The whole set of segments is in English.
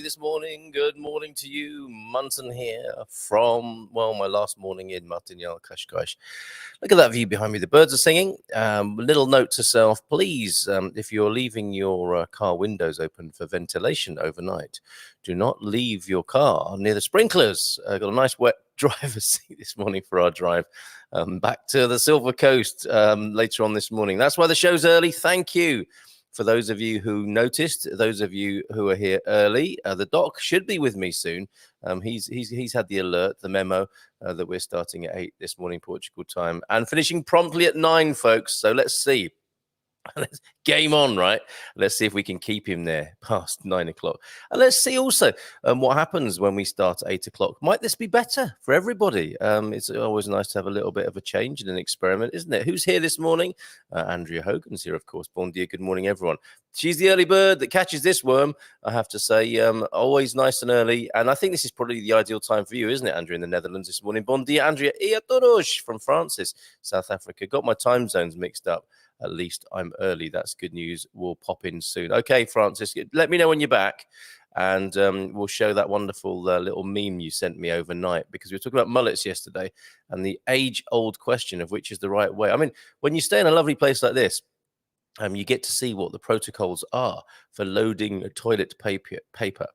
This morning. Good morning to you. Munson here from, well, my last morning in Martignal, Kashkash. Look at that view behind me. The birds are singing. Little note to self, please, if you're leaving your car windows open for ventilation overnight, do not leave your car near the sprinklers. Got a nice wet driver's seat this morning for our drive back to the Silver Coast later on this morning. That's why the show's early. Thank you. For those of you who noticed, those of you who are here early, the doc should be with me soon. He's had the alert, the memo that we're starting at 8 this morning, Portugal time, and finishing promptly at 9, folks. So let's see. Game on, right? Let's see if we can keep him there past 9 o'clock. And let's see also what happens when we start at 8 o'clock. Might this be better for everybody? It's always nice to have a little bit of a change and an experiment, isn't it? Who's here this morning? Andrea Hogan's here, of course. Bon dia, good morning, everyone. She's the early bird that catches this worm, I have to say. Always nice and early. And I think this is probably the ideal time for you, isn't it, Andrea, in the Netherlands this morning? Bon dia, Andrea. E a todos from Francis, South Africa. Got my time zones mixed up. At least I'm early. That's good news. We'll pop in soon. Okay, Francis, let me know when you're back. And we'll show that wonderful little meme you sent me overnight, because we were talking about mullets yesterday and the age-old question of which is the right way. I mean, when you stay in a lovely place like this, you get to see what the protocols are for loading toilet paper.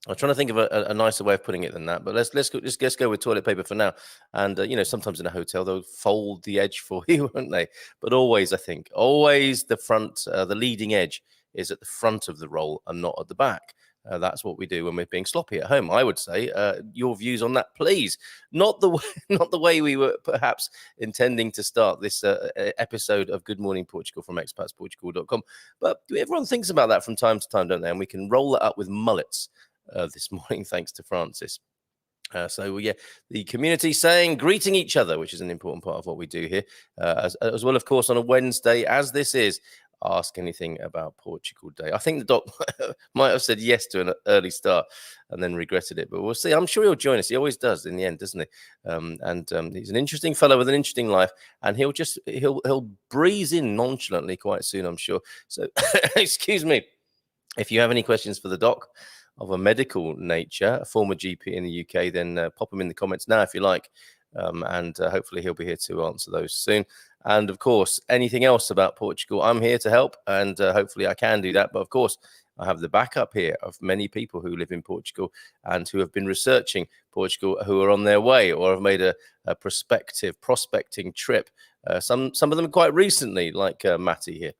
I'm trying to think of a nicer way of putting it than that, but let's go with toilet paper for now. And sometimes in a hotel they'll fold the edge for you, won't they? But always, I think, the front, the leading edge is at the front of the roll and not at the back. That's what we do when we're being sloppy at home, I would say. Your views on that, please. Not the way we were perhaps intending to start this episode of Good Morning Portugal from expatsportugal.com. But everyone thinks about that from time to time, don't they? And we can roll it up with mullets this morning, thanks to Francis. The community saying, greeting each other, which is an important part of what we do here, as well, of course, on a Wednesday, as this is Ask Anything About Portugal Day. I think the doc might have said yes to an early start and then regretted it, but we'll see. I'm sure he'll join us. He always does in the end, doesn't he? He's an interesting fellow with an interesting life, and he'll breeze in nonchalantly quite soon, I'm sure. So, excuse me, if you have any questions for the doc of a medical nature, a former GP in the UK, then pop them in the comments now if you like, and hopefully he'll be here to answer those soon. And of course, anything else about Portugal, I'm here to help, and hopefully I can do that. But of course, I have the backup here of many people who live in Portugal and who have been researching Portugal, who are on their way or have made a prospecting trip. Some of them quite recently, like Matty here.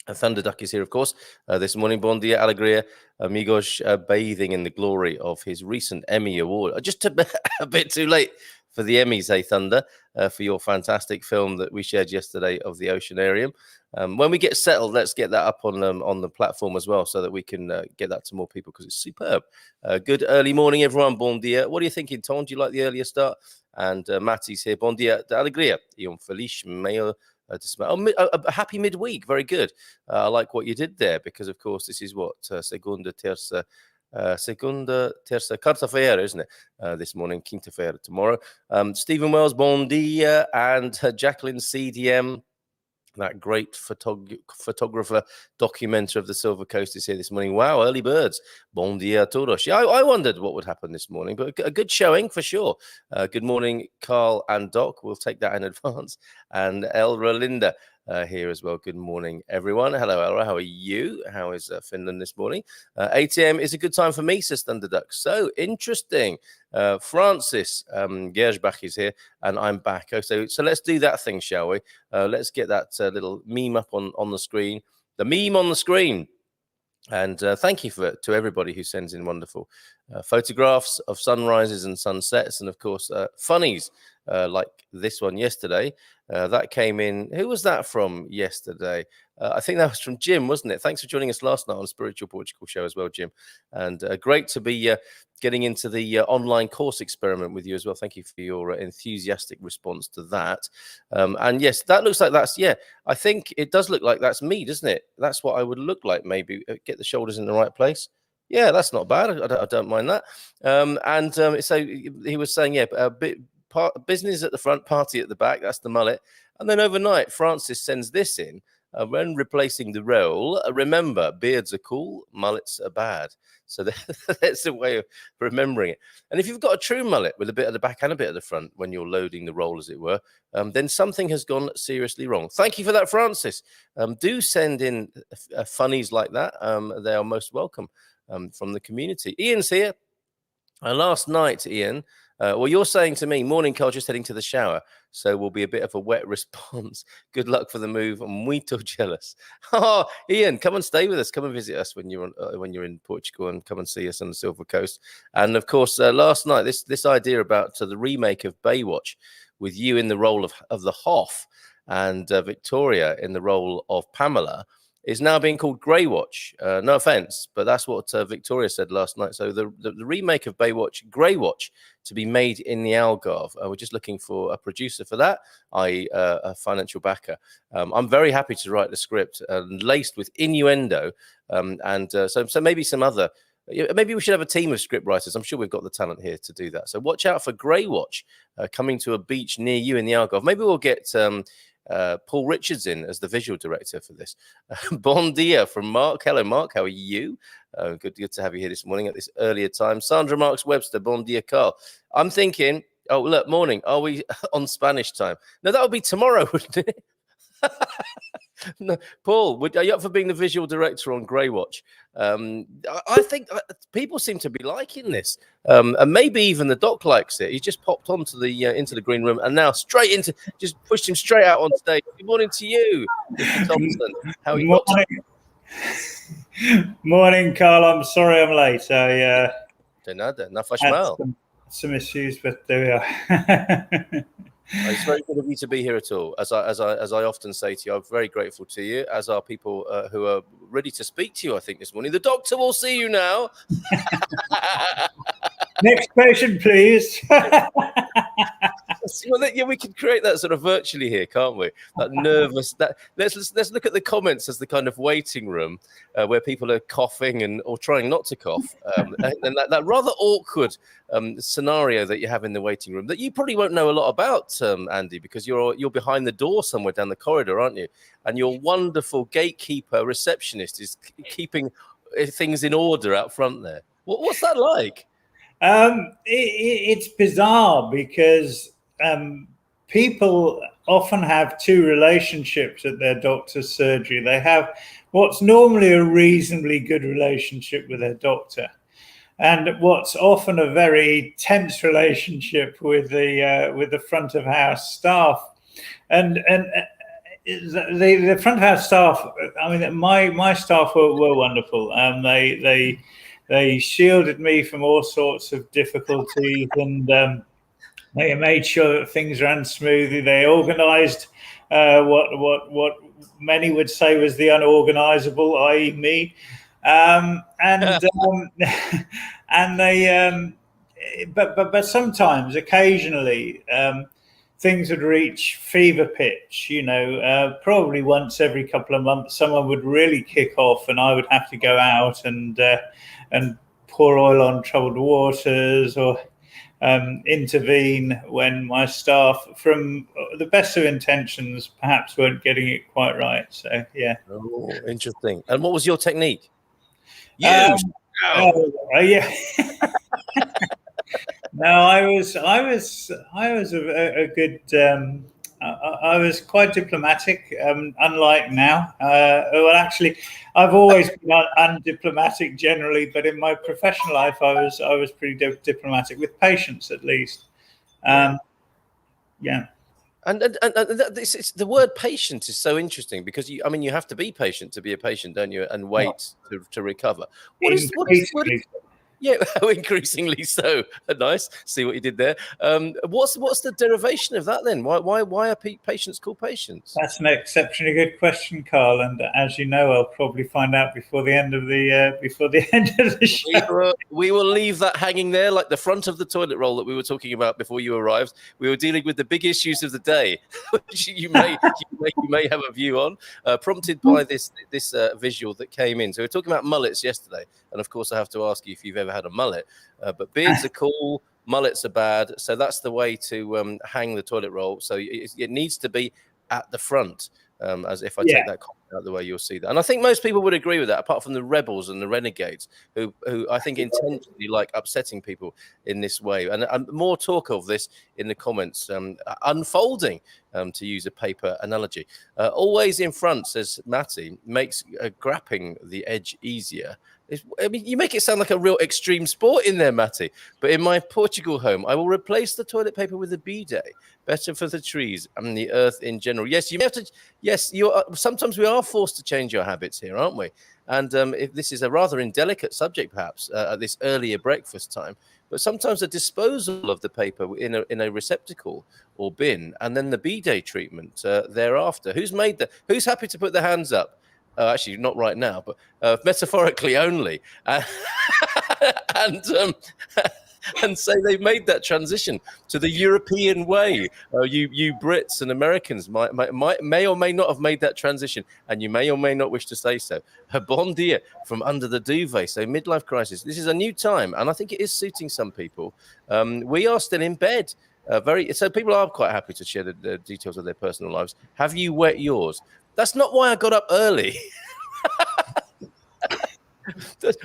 Thunder Duck is here, of course, this morning. Bon dia, alegria, amigos, bathing in the glory of his recent Emmy Award. Just a bit too late for the Emmys, hey, Thunder, for your fantastic film that we shared yesterday of the Oceanarium. When we get settled, let's get that up on the platform as well, so that we can get that to more people, because it's superb. Good early morning, everyone. Bon dia. What are you thinking, Tom? Do you like the earlier start? And Matty's here. Bon dia, de alegria. E feliz meio. A happy midweek. Very good. I like what you did there, because, of course, this is what segunda, terça, quarta-feira, isn't it? This morning, quinta-feira tomorrow. Stephen Wells, bon dia, and Jacqueline CDM, that great photographer, documenter of the Silver Coast, is here this morning. Wow, early birds. Bon dia a todos. Yeah, I wondered what would happen this morning, but a good showing for sure. Good morning, Carl and Doc. We'll take that in advance. And El Rolinda, here as well. Good morning, everyone. Hello, Elra. How are you? How is Finland this morning? 8 a.m. is a good time for me, says Thunder Duck. So interesting. Francis Gersbach is here, and I'm back. So let's do that thing, shall we? Let's get that little meme up on the screen. The meme on the screen. And thank you to everybody who sends in wonderful photographs of sunrises and sunsets, and of course funnies like this one yesterday. That came in. Who was that from yesterday? I think that was from Jim, wasn't it? Thanks for joining us last night on Spiritual Portugal show as well, Jim. And great to be getting into the online course experiment with you as well. Thank you for your enthusiastic response to that. And yes, that looks like I think it does look like that's me, doesn't it? That's what I would look like, maybe. Get the shoulders in the right place. Yeah, that's not bad. I don't mind that. So he was saying, business at the front, party at the back. That's the mullet. And then overnight, Francis sends this in. When replacing the role, remember, beards are cool, mullets are bad. So that's a way of remembering it. And if you've got a true mullet with a bit at the back and a bit at the front when you're loading the roll, as it were, then something has gone seriously wrong. Thank you for that, Francis. Do send in funnies like that. They are most welcome from the community. Ian's here. Last night, Ian, well, you're saying to me, morning, Carl, just heading to the shower. So will be a bit of a wet response. Good luck for the move. I'm muito jealous. Oh, Ian, come and stay with us. Come and visit us when you're in Portugal, and come and see us on the Silver Coast. And of course, last night, this idea about the remake of Baywatch, with you in the role of the Hoff and Victoria in the role of Pamela, is now being called Grey Watch. No offense, but that's what Victoria said last night. So the remake of Baywatch, Grey Watch, to be made in the Algarve. We're just looking for a producer for that, i.e. a financial backer. I'm very happy to write the script laced with innuendo. So maybe some other... Maybe we should have a team of script writers. I'm sure we've got the talent here to do that. So watch out for Grey Watch coming to a beach near you in the Algarve. Maybe we'll get... Paul Richards in as the visual director for this. Bon dia from Mark. Hello, Mark. How are you? Good to have you here this morning at this earlier time. Sandra Marks Webster. Bon dia, Carl. I'm thinking, oh, look, morning. Are we on Spanish time? No, that would be tomorrow, wouldn't it? No, Paul, are you up for being the visual director on Grey Watch? I think people seem to be liking this, and maybe even the doc likes it. He just popped onto the into the green room, and now just pushed him straight out on stage. Good morning to you, Mr. Thompson. How are you? Morning, Carl. I'm sorry I'm late. De nada, não faz mal. Some issues, but there we are. It's very good of you to be here at all. As I often say to you, I'm very grateful to you, as are people who are ready to speak to you, I think, this morning. The doctor will see you now. Next patient, please. Well, yeah, we can create that sort of virtually here, can't we? That nervous. Let's look at the comments as the kind of waiting room where people are coughing or trying not to cough, and that rather awkward scenario that you have in the waiting room that you probably won't know a lot about, Andy, because you're behind the door somewhere down the corridor, aren't you? And your wonderful gatekeeper receptionist is keeping things in order out front there. What's that like? It's bizarre because people often have two relationships at their doctor's surgery. They have what's normally a reasonably good relationship with their doctor, and what's often a very tense relationship with the front of house staff. And the front of house staff, I mean, my staff were wonderful. They shielded me from all sorts of difficulties, and they made sure that things ran smoothly. They organised what many would say was the unorganisable, i.e., me. And they, but sometimes, occasionally, things would reach fever pitch. Probably once every couple of months, someone would really kick off, and I would have to go out and pour oil on troubled waters, or intervene when my staff, from the best of intentions, perhaps weren't getting it quite right. So yeah. Oh, interesting. And what was your technique? Yeah. No, I was a good I was quite diplomatic, unlike now. Well, actually, I've always been undiplomatic generally, but in my professional life, I was pretty diplomatic, with patience at least. Yeah. And the word patient is so interesting because you have to be patient to be a patient, don't you? And wait to recover. What is yeah, increasingly so. Nice. See what you did there. What's the derivation of that then? Why are patients called patients? That's an exceptionally good question, Carl. And as you know, I'll probably find out before the end of the show. We will leave that hanging there, like the front of the toilet roll that we were talking about before you arrived. We were dealing with the big issues of the day, which you may have a view on, prompted by this visual that came in. So we were talking about mullets yesterday, and of course, I have to ask you if you've ever had a mullet. But beards are cool, mullets are bad. So that's the way to hang the toilet roll. So it needs to be at the front. As if I take that comment out the way, you'll see that. And I think most people would agree with that, apart from the rebels and the renegades, who I think intentionally like upsetting people in this way. And more talk of this in the comments, unfolding, to use a paper analogy. Always in front, says Matty, makes grapping the edge easier. You make it sound like a real extreme sport in there, Matty. But in my Portugal home, I will replace the toilet paper with a bidet. Better for the trees and the earth in general. Yes, you have to. Yes, sometimes we are forced to change our habits here, aren't we? And if this is a rather indelicate subject, perhaps at this earlier breakfast time, but sometimes a disposal of the paper in a receptacle or bin, and then the bidet treatment thereafter. Who's made that? Who's happy to put their hands up? Actually, not right now, but metaphorically only. And say they've made that transition to the European way. You Brits and Americans may or may not have made that transition, and you may or may not wish to say so. Bon dia from under the duvet. So midlife crisis. This is a new time, and I think it is suiting some people. We are still in bed. So people are quite happy to share the details of their personal lives. Have you wet yours? That's not why I got up early.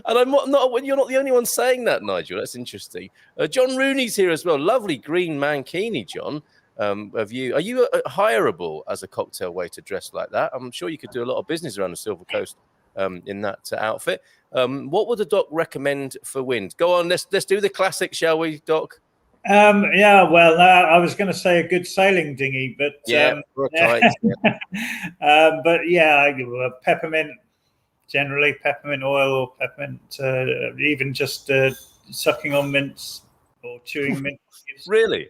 And I'm not. You're not the only one saying that, Nigel. That's interesting. John Rooney's here as well. Lovely green mankini, John. Are you hireable as a cocktail waiter dressed like that? I'm sure you could do a lot of business around the Silver Coast in that outfit. What would the Doc recommend for wind? Go on, let's do the classic, shall we, Doc? I was going to say a good sailing dinghy, but peppermint. Generally, peppermint oil or peppermint, even just sucking on mints or chewing mint. Really?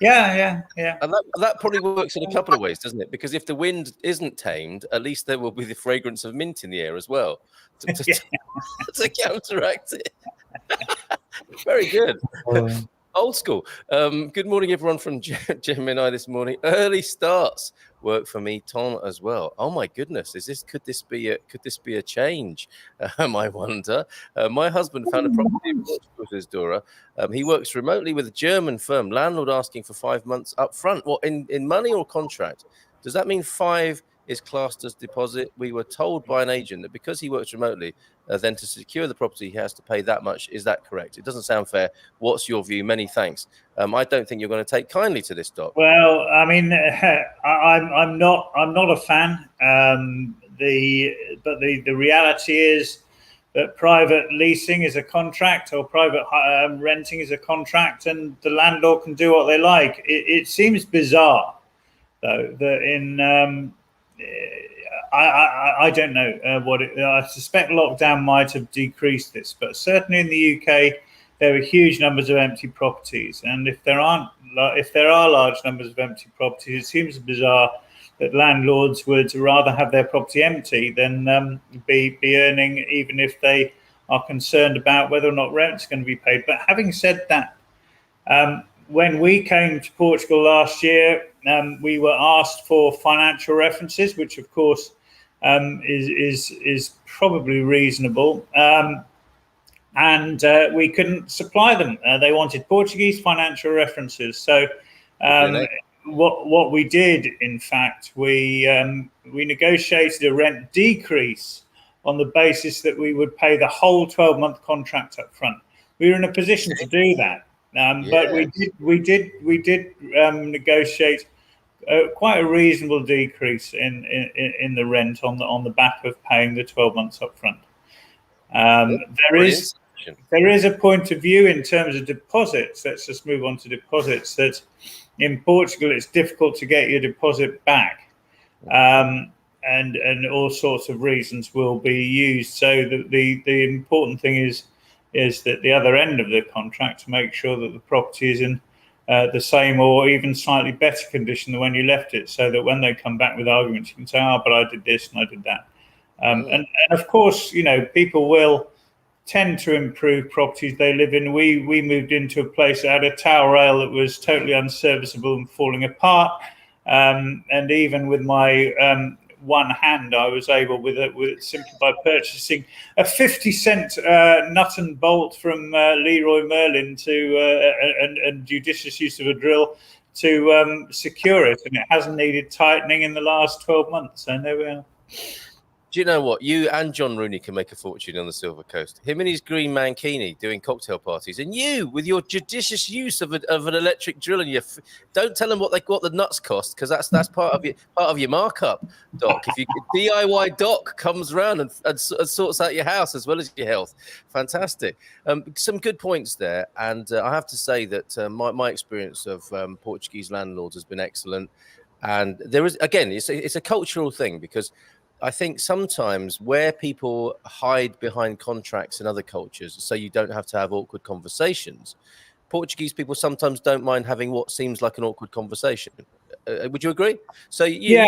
Yeah. And that probably works in a couple of ways, doesn't it? Because if the wind isn't tamed, at least there will be the fragrance of mint in the air as well to counteract it. Very good. Old school. Good morning, everyone, from Jim and I this morning. Early starts work for me, Tom, as well. Oh my goodness, could this be a change? I wonder. My husband found a property in Portugal, says Dora. He works remotely with a German firm. Landlord asking for 5 months up front. What, in money or contract? Does that mean 5 is classed as deposit? We were told by an agent that because he works remotely, then to secure the property, he has to pay that much. Is that correct? It doesn't sound fair. What's your view? Many thanks. I don't think you're going to take kindly to this, Doc. Well, I mean, I'm not a fan. The reality is that private leasing is a contract, or private renting is a contract, and the landlord can do what they like. It seems bizarre, though, that in I don't know I suspect lockdown might have decreased this, but certainly in the UK there are huge numbers of empty properties, and if there are large numbers of empty properties, it seems bizarre that landlords would rather have their property empty than be earning, even if they are concerned about whether or not rent's going to be paid. But having said that, when we came to Portugal last year, we were asked for financial references, which of course is probably reasonable, and we couldn't supply them. They wanted Portuguese financial references. So what we did, in fact, we negotiated a rent decrease on the basis that we would pay the whole 12-month contract up front. We were in a position to do that. But we did negotiate quite a reasonable decrease in the rent on the back of paying the 12 months up front. There is a point of view in terms of deposits. Let's just move on to deposits. That in Portugal, it's difficult to get your deposit back, and all sorts of reasons will be used. So the important thing is that the other end of the contract, to make sure that the property is in the same or even slightly better condition than when you left it, so that when they come back with arguments, you can say, "Oh, but I did this and I did that." And of course, people will tend to improve properties they live in. We moved into a place that had a tower rail that was totally unserviceable and falling apart. And even with my one hand, I was able, with simply by purchasing a 50-cent nut and bolt from Leroy Merlin and judicious use of a drill to secure it, and it hasn't needed tightening in the last 12 months. And there we are. Do you know what? You and John Rooney can make a fortune on the Silver Coast. Him in his green mankini doing cocktail parties, and you with your judicious use of an electric drill. And don't tell them what the nuts cost, because that's part of your markup, Doc. If you DIY Doc comes around and sorts out your house as well as your health, fantastic. Some good points there, and I have to say that my experience of Portuguese landlords has been excellent. And there is, again, it's a cultural thing, because I think sometimes where people hide behind contracts in other cultures so you don't have to have awkward conversations, Portuguese people sometimes don't mind having what seems like an awkward conversation. Would you agree? So you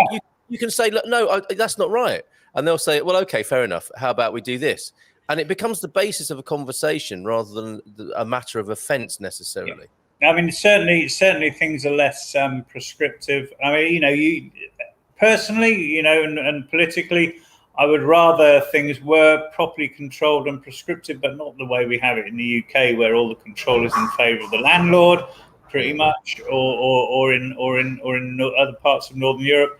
can say, "Look, no, that's not right." And they'll say, "Well, okay, fair enough. How about we do this?" And it becomes the basis of a conversation rather than a matter of offense necessarily. Yeah. I mean, certainly things are less prescriptive. I mean, personally, and politically, I would rather things were properly controlled and prescriptive, but not the way we have it in the UK, where all the control is in favour of the landlord, pretty much, or in other parts of Northern Europe.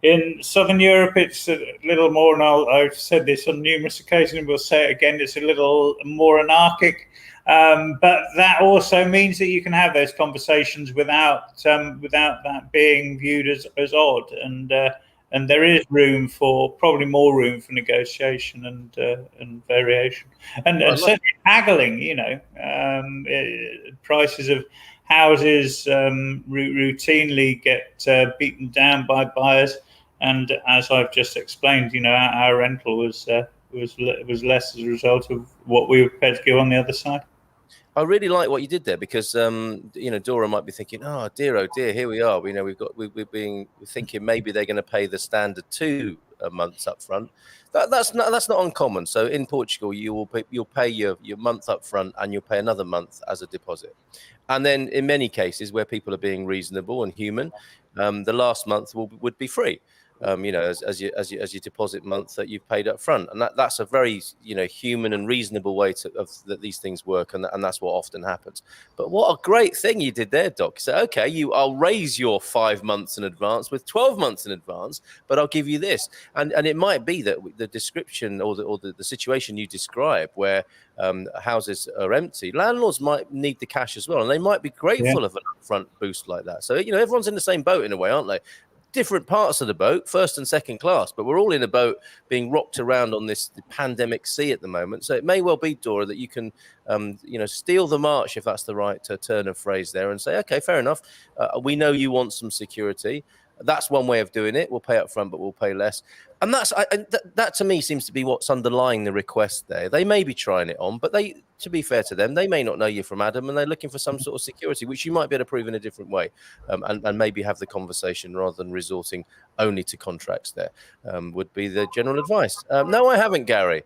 In Southern Europe, it's a little more, and I've said this on numerous occasions, and we'll say it again, it's a little more anarchic. But that also means that you can have those conversations without that being viewed as odd, and there is probably more room for negotiation and variation, and certainly haggling. Prices of houses routinely get beaten down by buyers, and as I've just explained, our rental was less as a result of what we were prepared to give on the other side. I really like what you did there, because Dora might be thinking, oh dear, here we are. We're thinking maybe they're going to pay the standard 2 months up front. That's not uncommon. So in Portugal, you'll pay your month up front, and you'll pay another month as a deposit. And then in many cases where people are being reasonable and human, the last month would be free. As your deposit month that you've paid up front, and that's a very human and reasonable way that these things work, and that's what often happens. But what a great thing you did there, Doc. So okay, I'll raise your 5 months in advance with 12 months in advance, but I'll give you this, and it might be that the description or the situation you describe where houses are empty, landlords might need the cash as well, and they might be grateful of an upfront boost like that. So everyone's in the same boat in a way, aren't they? Different parts of the boat, first and second class, but we're all in a boat being rocked around on the pandemic sea at the moment. So it may well be, Dora, that you can, steal the march, if that's the right turn of phrase there, and say, okay, fair enough. We know you want some security. That's one way of doing it. We'll pay up front, but we'll pay less. And that to me seems to be what's underlying the request there. They may be trying it on, but to be fair to them, they may not know you from Adam, and they're looking for some sort of security, which you might be able to prove in a different way, and maybe have the conversation rather than resorting only to contracts there, would be the general advice. No, I haven't, Gary.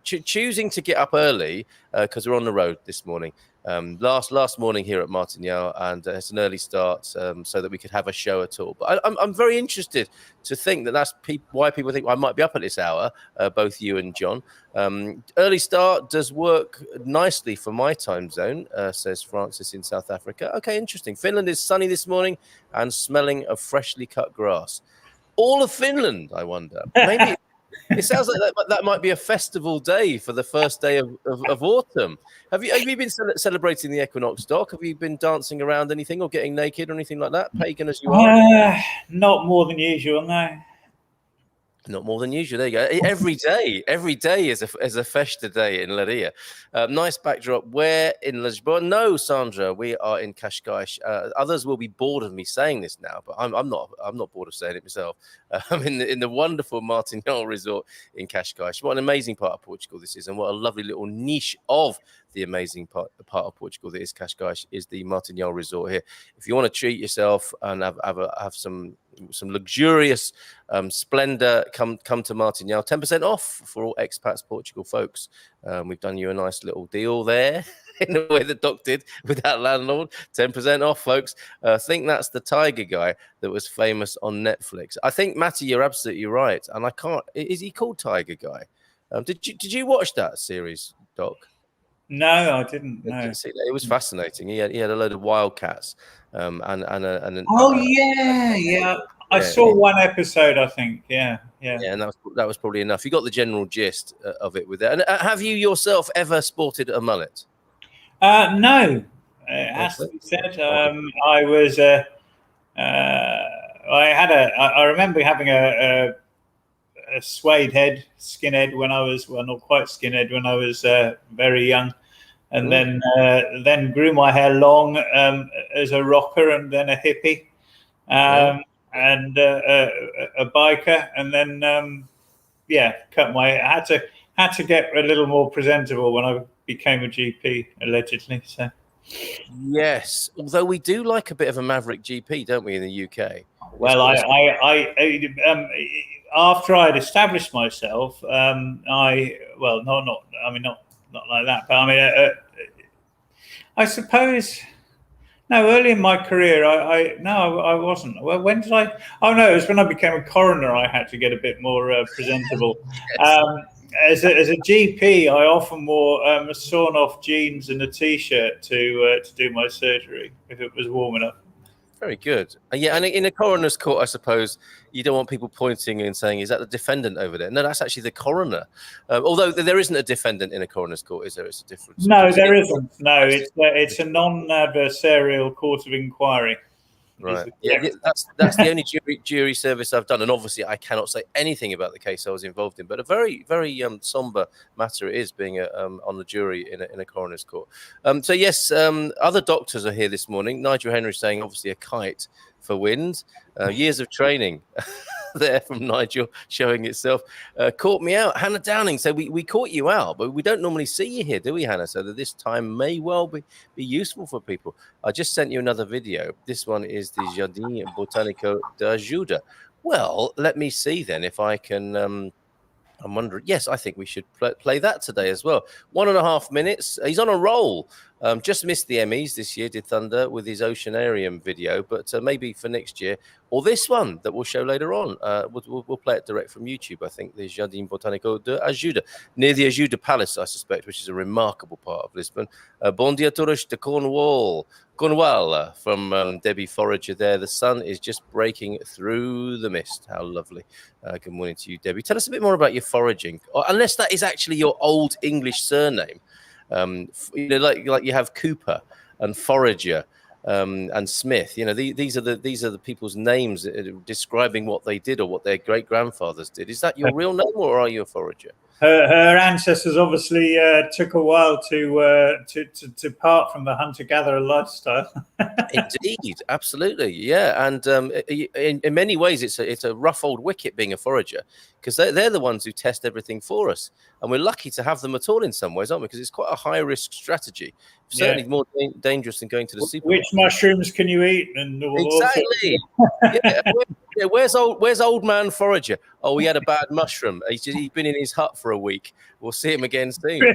Choosing to get up early because we're on the road this morning. Last morning here at Martignal, and it's an early start so that we could have a show at all. But I'm very interested to think that's why people think I might be up at this hour, both you and John. Early start does work nicely for my time zone, says Francis in South Africa. Okay, interesting. Finland is sunny this morning and smelling of freshly cut grass. All of Finland, I wonder. It sounds like that might be a festival day for the first day of autumn. Have you been celebrating the equinox, Doc? Have you been dancing around anything or getting naked or anything like that, pagan as you are? Not more than usual, no. Not more than usual. There you go. Every day is a festa day in Leiria. Nice backdrop. Where in Lisbon? No, Sandra, we are in Cascais. Others will be bored of me saying this now, but I'm not. I'm not bored of saying it myself. I'm in the wonderful Martinhal Resort in Cascais. What an amazing part of Portugal this is, and what a lovely little niche of the amazing part of Portugal that is Cascais is the Martinhal Resort here. If you want to treat yourself and have some luxurious splendor, come to Martinhal. 10% off for all Expats Portugal folks. We've done you a nice little deal there in the way the Doc did with that landlord. 10% off, folks. I think that's the tiger guy that was famous on Netflix. I think, Matty, you're absolutely right. And I can't. Is he called Tiger Guy? Did you watch that series, Doc? No, I didn't. No. It was fascinating. He had a load of wildcats. Yeah. I saw one episode, I think. Yeah, and that was probably enough. You got the general gist of it with that. And have you yourself ever sported a mullet? No, it has to be said. I was. I remember having a suede head, skinhead when I was not quite skinhead when I was very young. And then grew my hair long as a rocker, and then a hippie, and a biker, and then cut my. I had to get a little more presentable when I became a GP, allegedly. So yes, although we do like a bit of a maverick GP, don't we, in the UK? Well, I after I'd established myself, not like that, but I mean, I suppose. No, early in my career, I wasn't. Well, when did I? Oh no, it was when I became a coroner. I had to get a bit more presentable. As a GP, I often wore sawn-off jeans and a t-shirt to do my surgery if it was warm enough. Very good. Yeah, and in a coroner's court, I suppose you don't want people pointing and saying, "Is that the defendant over there?" No, that's actually the coroner. Although there isn't a defendant in a coroner's court, is there? It's a difference. No, there isn't. No, it's a non-adversarial court of inquiry. Right. Yeah, that's the only jury service I've done, and obviously I cannot say anything about the case I was involved in. But a very, very somber matter it is being on the jury in a coroner's court. So yes, other doctors are here this morning. Nigel Henry saying obviously a kite for wind. Years of training there from Nigel showing itself. Caught me out. Hannah Downing said we caught you out, but we don't normally see you here, do we, Hannah? So that this time may well be useful for people. I just sent you another video. This one is the Jardim Botânico da Ajuda. Well, let me see then if I can. I'm wondering. Yes, I think we should play that today as well. 1.5 minutes. He's on a roll. Just missed the Emmys this year, did Thunder, with his Oceanarium video, but maybe for next year, or this one that we'll show later on. We'll play it direct from YouTube, I think, the Jardim Botânico de Ajuda, near the Ajuda Palace, I suspect, which is a remarkable part of Lisbon. Bon dia todos de Cornwall from Debbie Forager there. The sun is just breaking through the mist. How lovely. Good morning to you, Debbie. Tell us a bit more about your foraging, unless that is actually your old English surname. Like you have Cooper and Forager and Smith. You know, these are the people's names describing what they did or what their great grandfathers did. Is that your real name, or are you a forager? Her ancestors obviously took a while to part from the hunter-gatherer lifestyle. Indeed, absolutely, yeah. And in many ways, it's a rough old wicket being a forager, because they're the ones who test everything for us, and we're lucky to have them at all in some ways, aren't we? Because it's quite a high-risk strategy, certainly more dangerous than going to the supermarket. Which mushrooms can you eat? And exactly. Yeah, where's old man forager? Oh, he had a bad mushroom. He's been in his hut for a week. We'll see him again soon.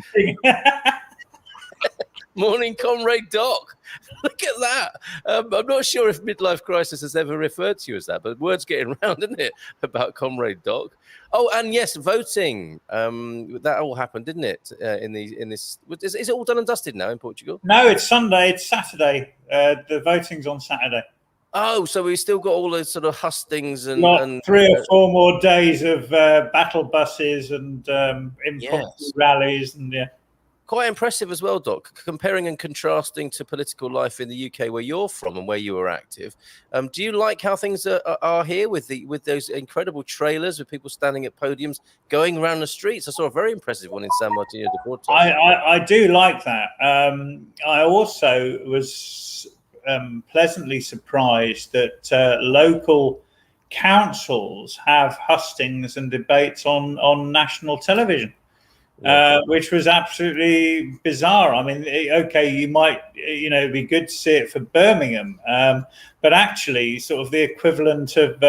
Morning, Comrade Doc. Look at that. I'm not sure if midlife crisis has ever referred to you as that, but word's getting around, isn't it, about Comrade Doc? Oh, and yes, voting. That all happened, didn't it? In this, is it all done and dusted now in Portugal? No, it's Sunday. It's Saturday. The voting's on Saturday. Oh, so we've still got all those sort of hustings Got and 3 or 4 more days of battle buses and impromptu yes. rallies, and yeah. Quite impressive as well, Doc. Comparing and contrasting to political life in the UK, where you're from and where you were active, do you like how things are here with those incredible trailers with people standing at podiums, going around the streets? I saw a very impressive one in San Martino de Porto. I do like that. I also was pleasantly surprised that local councils have hustings and debates on national television. Yeah. Which was absolutely bizarre. I mean, okay, you might, it'd be good to see it for Birmingham, but actually, sort of the equivalent of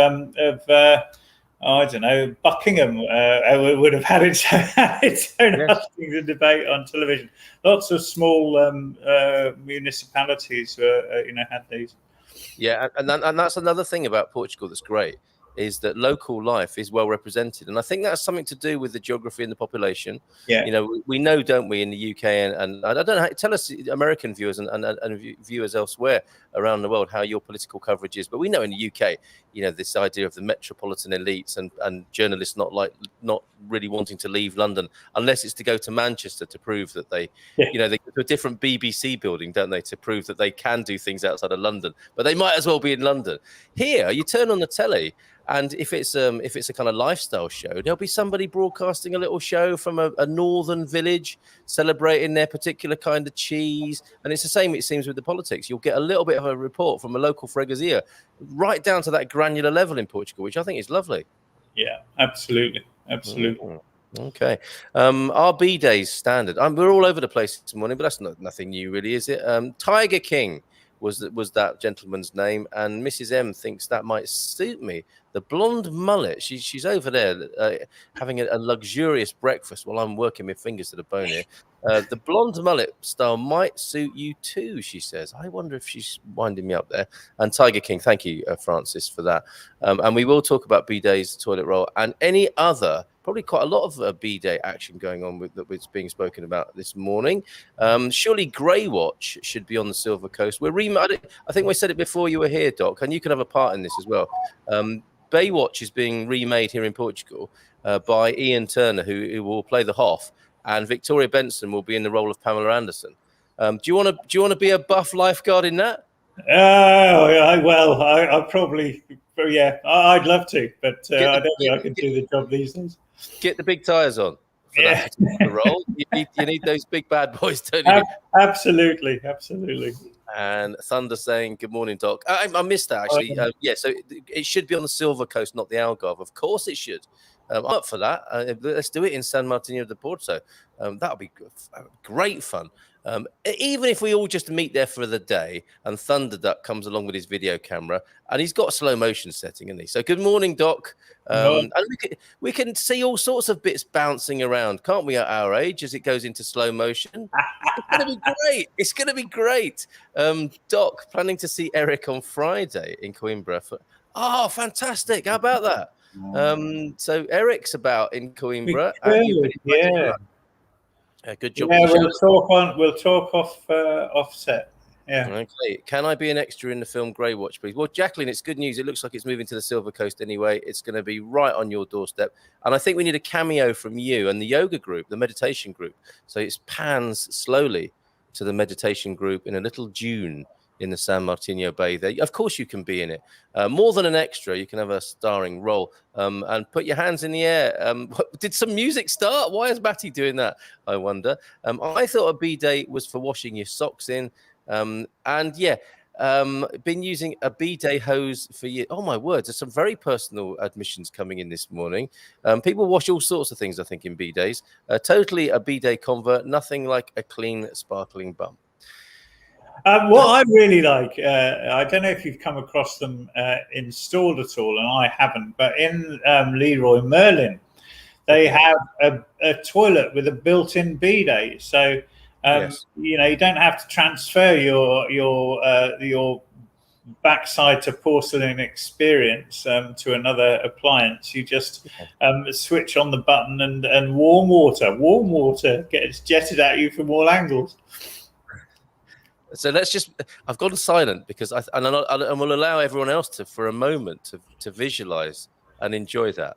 I don't know, Buckingham would have had its own hustings and debate on television. Lots of small municipalities, had these. Yeah, and that's another thing about Portugal that's great, is that local life is well represented, and I think that's something to do with the geography and the population. Yeah, we know, don't we, in the UK, and I don't know, tell us, American viewers and viewers elsewhere around the world, how your political coverage is. But we know in the UK, this idea of the metropolitan elites and journalists not really wanting to leave London unless it's to go to Manchester to prove that they go to a different BBC building, don't they, to prove that they can do things outside of London, but they might as well be in London. Here, you turn on the telly, and if it's a kind of lifestyle show, there'll be somebody broadcasting a little show from a northern village celebrating their particular kind of cheese. And it's the same, it seems, with the politics. You'll get a little bit of a report from a local freguesia, right down to that granular level in Portugal, which I think is lovely. Yeah, absolutely. Okay. Our B-Days standard. We're all over the place this morning, but that's nothing new, really, is it? Tiger King was that gentleman's name, and Mrs. M thinks that might suit me. The blonde mullet. She's over there having a luxurious breakfast while I'm working my fingers to the bone here. The blonde mullet style might suit you too, she says. I wonder if she's winding me up there. And Tiger King, thank you, Francis, for that. And we will talk about B-Day's toilet roll and any other, probably quite a lot of B-Day action going on that was being spoken about this morning. Surely Grey Watch should be on the Silver Coast. I think we said it before you were here, Doc, and you can have a part in this as well. Baywatch is being remade here in Portugal by Ian Turner, who will play the Hoff, and Victoria Benson will be in the role of Pamela Anderson. Do you want to be a buff lifeguard in that? I probably, I'd love to, but I don't think I can do the job these days. Get the big tires on for that role. You need those big bad boys, don't you? Absolutely. And Thunder saying, good morning, Doc. I missed that, actually. So it should be on the Silver Coast, not the Algarve. Of course it should. I'm up for that. Let's do it in San Martino de Porto. That'll be great fun. Even if we all just meet there for the day and Thunder Duck comes along with his video camera, and he's got a slow motion setting, isn't he? So good morning, Doc. And we can see all sorts of bits bouncing around, can't we, at our age, as it goes into slow motion? It's going to be great. Doc, planning to see Eric on Friday in Coimbra. Oh, fantastic. How about that? So Eric's about in Coimbra. Good job. Yeah, we'll talk offset. Yeah. Okay. Can I be an extra in the film Grey Watch, please? Well, Jacqueline, it's good news. It looks like it's moving to the Silver Coast anyway. It's going to be right on your doorstep. And I think we need a cameo from you and the yoga group, the meditation group. So it pans slowly to the meditation group in a little dune in the San Martino Bay there. Of course you can be in it. More than an extra, you can have a starring role. And put your hands in the air. Did some music start? Why is Matty doing that? I wonder. I thought a B-Day was for washing your socks in. Been using a B-Day hose for years. Oh, my word. There's some very personal admissions coming in this morning. People wash all sorts of things, I think, in B-Days. Totally a B-Day convert. Nothing like a clean, sparkling bum. What I really like, I don't know if you've come across them installed at all, and I haven't, but in Leroy Merlin, they have a toilet with a built-in bidet. So, you don't have to transfer your backside to porcelain experience to another appliance. You just switch on the button and warm water gets jetted at you from all angles. So let's just. I've gone silent because and will allow everyone else to, for a moment, to visualize and enjoy that.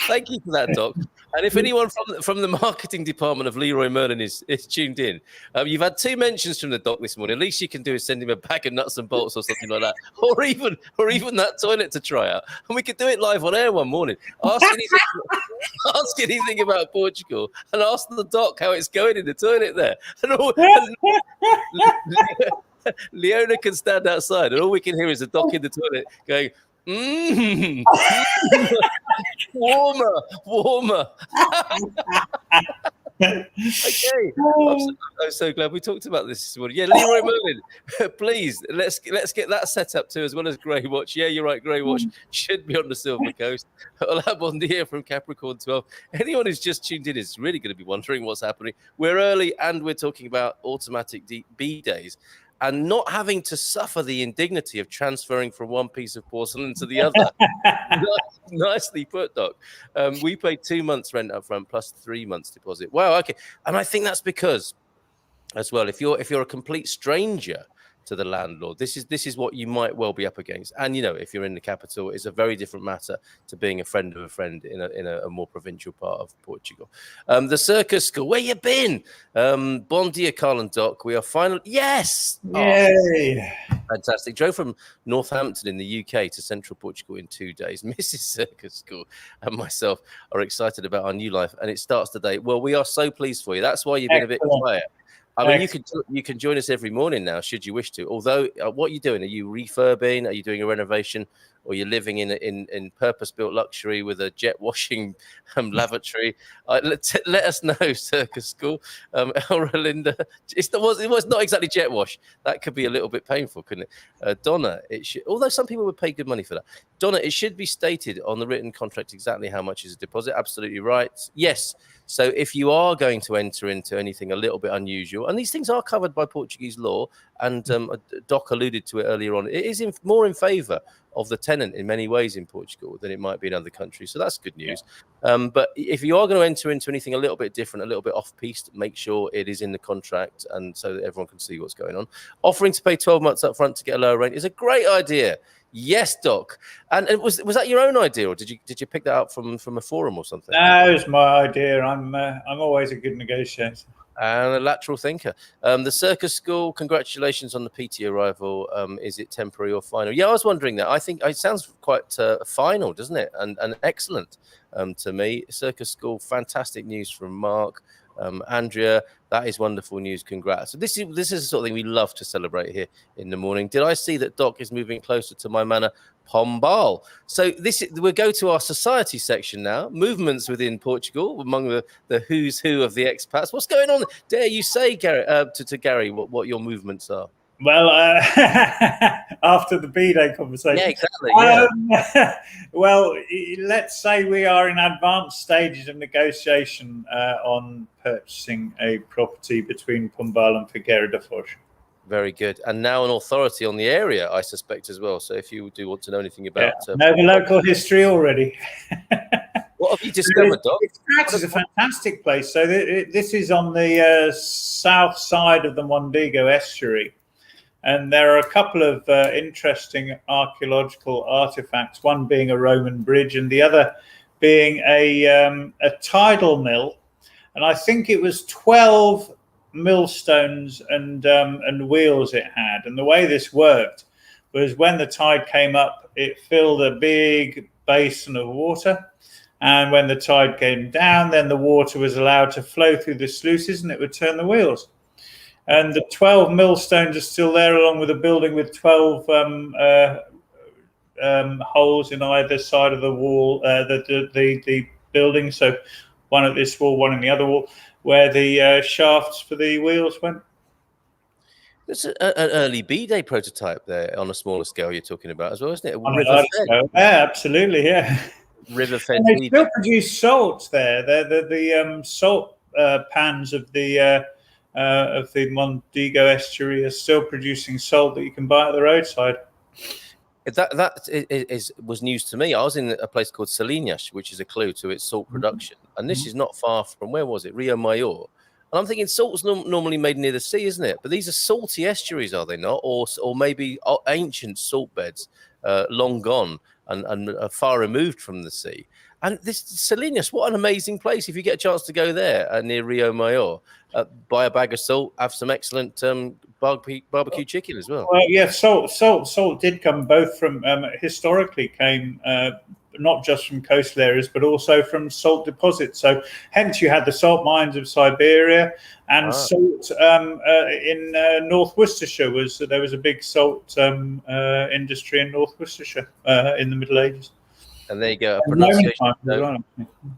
Thank you for that, Doc. And if anyone from the marketing department of Leroy Merlin is tuned in, you've had 2 mentions from the Doc this morning. At least you can do is send him a bag of nuts and bolts or something like that, or even that toilet to try out, and we could do it live on air one morning. Ask anything about Portugal, and ask the Doc how it's going in the toilet there. And Leona can stand outside, and all we can hear is the Doc in the toilet going, warmer. Okay, I'm so glad we talked about this morning. Yeah, Leroy Merlin, please let's get that set up too, as well as Grey Watch. Yeah, you're right. Grey Watch should be on the Silver Coast. Hola, bon dia from Capricorn 12. Anyone who's just tuned in is really going to be wondering what's happening. We're early, and we're talking about automatic B days. And not having to suffer the indignity of transferring from one piece of porcelain to the other. Nicely put, Doc. We pay 2 months rent up front plus 3 months deposit. Wow, okay. And I think that's because, as well, if you're a complete stranger to the landlord, this is what you might well be up against. And if you're in the capital, it's a very different matter to being a friend of a friend in a more provincial part of Portugal. The Circus School, where you been? Bon dia, Carl and Doc. We are finally, yes, yay! Fantastic. Drove from Northampton in the UK to central Portugal in 2 days. Mrs. Circus School and myself are excited about our new life, and it starts today. Well, we are so pleased for you. That's why you've been a bit quiet. I mean, you can join us every morning now, should you wish to. Although, what are you doing? Are you refurbing? Are you doing a renovation? Or you're living in purpose-built luxury with a jet washing lavatory? Let us know, Circus School. Elrolinda, it was not exactly jet wash. That could be a little bit painful, couldn't it? Donna, although some people would pay good money for that. Donna, it should be stated on the written contract exactly how much is a deposit. Absolutely right. Yes. So if you are going to enter into anything a little bit unusual, and these things are covered by Portuguese law, and Doc alluded to it earlier on, it is more in favour of the tenant in many ways in Portugal than it might be in other countries. So that's good news. Yeah. But if you are going to enter into anything a little bit different, a little bit off-piste, make sure it is in the contract, and so that everyone can see what's going on. Offering to pay 12 months up front to get a lower rent is a great idea. Yes, Doc. And was that your own idea, or did you pick that up from a forum or something? No, it was my idea. I'm always a good negotiator. And a lateral thinker. The Circus School, congratulations on the PT arrival. Is it temporary or final? Yeah, I was wondering that. I think it sounds quite final, doesn't it? And excellent to me. Circus School, fantastic news from Mark. Andrea, that is wonderful news. Congrats. So this is the sort of thing we love to celebrate here in the morning. Did I see that Doc is moving closer to my manor, Pombal? So we'll go to our society section now. Movements within Portugal among the who's who of the expats. What's going on? Dare you say, Gary, to Gary, what your movements are? Well, after the B-Day conversation. Yeah, exactly. Yeah. Well, let's say we are in advanced stages of negotiation on purchasing a property between Pombal and Figueira da Foz. Very good. And now an authority on the area, I suspect, as well. So if you do want to know anything about... know the local history already. What have you discovered, Doc? It's a fantastic place. So this is on the south side of the Mondego estuary. And there are a couple of interesting archaeological artifacts, one being a Roman bridge and the other being a tidal mill. And I think it was 12 millstones and wheels it had. And the way this worked was when the tide came up, it filled a big basin of water. And when the tide came down, then the water was allowed to flow through the sluices and it would turn the wheels. And the 12 millstones are still there, along with a building with 12 holes in either side of the wall, the building. So one at this wall, one in the other wall, where the shafts for the wheels went. It's an early B-Day prototype there on a smaller scale you're talking about as well, isn't it? Yeah, absolutely, yeah. River-fed. They still produce salt there. The salt pans of the Mondego estuary are still producing salt that you can buy at the roadside. Was news to me. I was in a place called Salinas, which is a clue to its salt production, and this is not far from, where was it, Rio Mayor. And I'm thinking salt's normally made near the sea, isn't it? But these are salty estuaries, are they not? Or maybe ancient salt beds, long gone and far removed from the sea. And this Salinas, what an amazing place! If you get a chance to go there near Rio Mayor, buy a bag of salt, have some excellent barbecue chicken as well. Well, yeah, salt did come both from historically came not just from coastal areas, but also from salt deposits. So hence you had the salt mines of Siberia, and salt in North Worcestershire there was a big salt industry in North Worcestershire in the Middle Ages. And there you go, a pronunciation.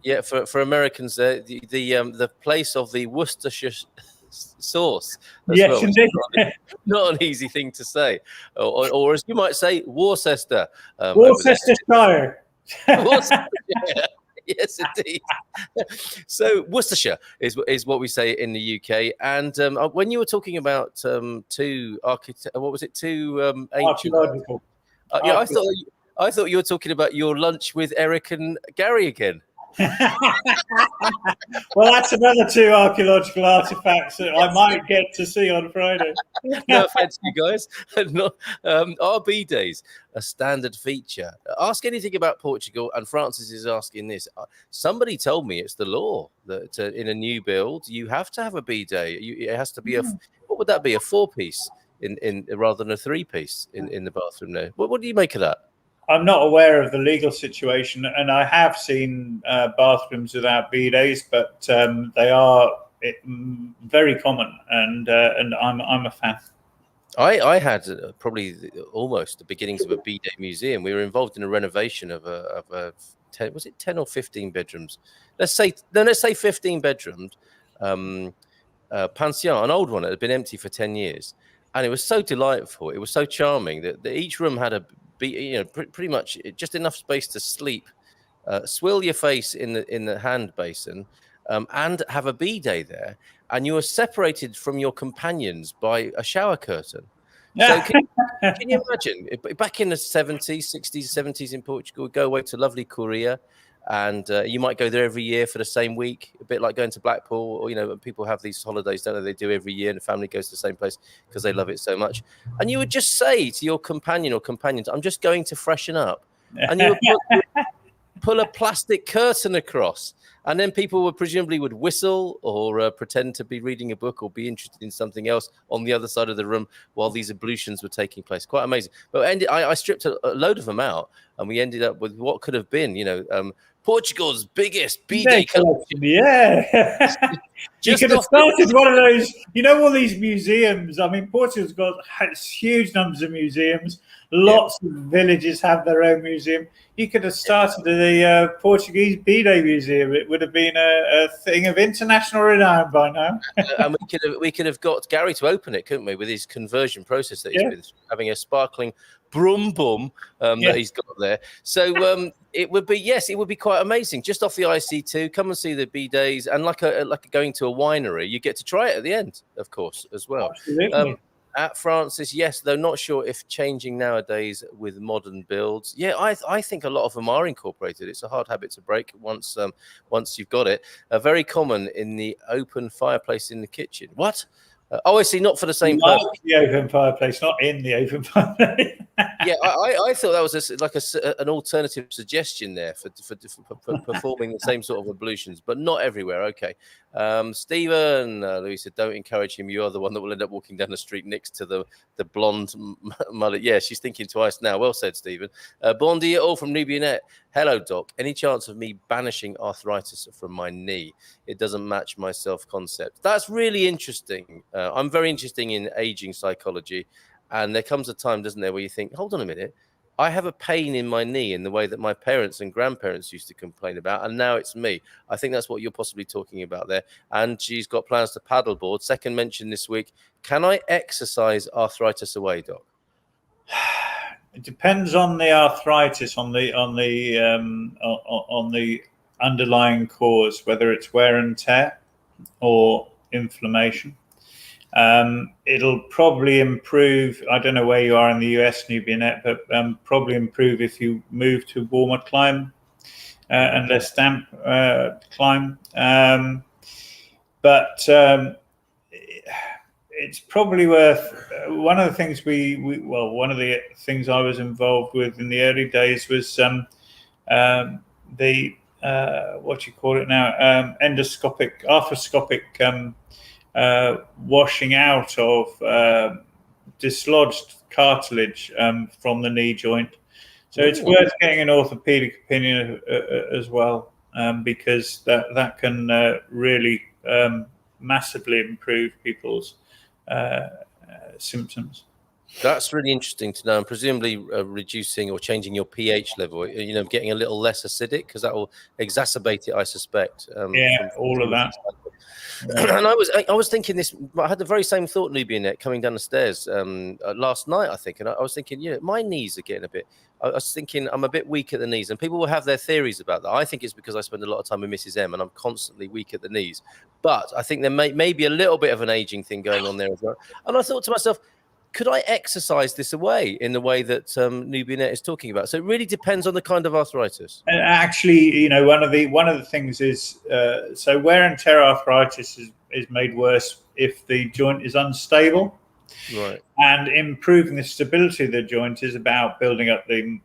Yeah, for Americans, the place of the Worcestershire sauce. Yes, well, indeed. Not an easy thing to say, or as you might say, Worcester. Worcestershire. Yeah. Yes, indeed. So Worcestershire is what we say in the UK. And when you were talking about two archaeological. Yeah, I thought you were talking about your lunch with Eric and Gary again. Well, that's another 2 archaeological artifacts that I might get to see on Friday. No offense, you guys. RB days, a standard feature. Ask anything about Portugal, and Francis is asking this. Somebody told me it's the law that in a new build you have to have a B day. It has to be what would that be? A 4-piece in rather than a 3-piece in the bathroom there. What do you make of that? I'm not aware of the legal situation, and I have seen bathrooms without bidets, but they are very common, and I'm a fan. I had probably almost the beginnings of a bidet museum. We were involved in a renovation of a 10, was it 10 or 15 bedrooms? Let's say 15 bedrooms pension, an old one that had been empty for 10 years, and it was so delightful. It was so charming that each room had pretty much just enough space to sleep, swill your face in the hand basin, and have a bidet there, and you are separated from your companions by a shower curtain. So can you imagine back in the 70s, 60s, 70s in Portugal, go away to lovely Korea, and you might go there every year for the same week, a bit like going to Blackpool, or people have these holidays, don't they? They do every year, and the family goes to the same place because they love it so much. And you would just say to your companion or companions, "I'm just going to freshen up," and you would pull a plastic curtain across, and then people would presumably whistle or pretend to be reading a book or be interested in something else on the other side of the room while these ablutions were taking place. Quite amazing. But I stripped a load of them out, and we ended up with what could have been, Portugal's biggest bidet collection. Yeah. You could have started one of those, all these museums. I mean, Portugal's got huge numbers of museums. Lots of villages have their own museum. You could have started the Portuguese bidet museum. It would have been a thing of international renown by now. And we could have got Gary to open it, couldn't we, with his conversion process that he's been having a sparkling brum bum that he's got there. So it would be quite amazing. Just off the IC2, come and see the bidets, and like going to a winery, you get to try it at the end, of course, as well. Absolutely. At Francis, yes, though not sure if changing nowadays with modern builds. Yeah, I think a lot of them are incorporated. It's a hard habit to break once you've got it. Very common in the open fireplace in the kitchen. What? I see, not for the same purpose. The open fireplace, not in the open fireplace. Yeah, I thought that was an alternative suggestion there for performing the same sort of ablutions, but not everywhere. Okay. Stephen, Louis said, don't encourage him. You are the one that will end up walking down the street next to the blonde mullet. Yeah, she's thinking twice now. Well said, Stephen. Bon dia all from Nubianet. Hello, Doc. Any chance of me banishing arthritis from my knee? It doesn't match my self-concept. That's really interesting. I'm very interested in aging psychology. And there comes a time, doesn't there, where you think, hold on a minute, I have a pain in my knee in the way that my parents and grandparents used to complain about, and now it's me. I think that's what you're possibly talking about there. And she's got plans to paddleboard. Second mention this week. Can I exercise arthritis away, Doc? It depends on the arthritis, on the underlying cause, whether it's wear and tear or inflammation. It'll probably improve. I don't know where you are in the US, Nubianet, but probably improve if you move to warmer climate and less damp climate. But it's probably worth. One of the things one of the things I was involved with in the early days was the what do you call it now? Arthroscopic washing out of dislodged cartilage from the knee joint. So it's worth getting an orthopedic opinion as well, because that can really massively improve people's symptoms. That's really interesting to know, and presumably reducing or changing your pH level, getting a little less acidic, because that will exacerbate it, I suspect. All of that. And I was thinking this. I had the very same thought, Nubianet, coming down the stairs last night, I think, and I was thinking, my knees are getting a bit. I was thinking I'm a bit weak at the knees, and people will have their theories about that. I think it's because I spend a lot of time with Mrs. M, and I'm constantly weak at the knees. But I think there may be a little bit of an aging thing going on there as well. And I thought to myself, could I exercise this away in the way that Nubianet is talking about? So it really depends on the kind of arthritis. And actually, one of the things is so wear and tear arthritis is made worse if the joint is unstable. Right. And improving the stability of the joint is about building up the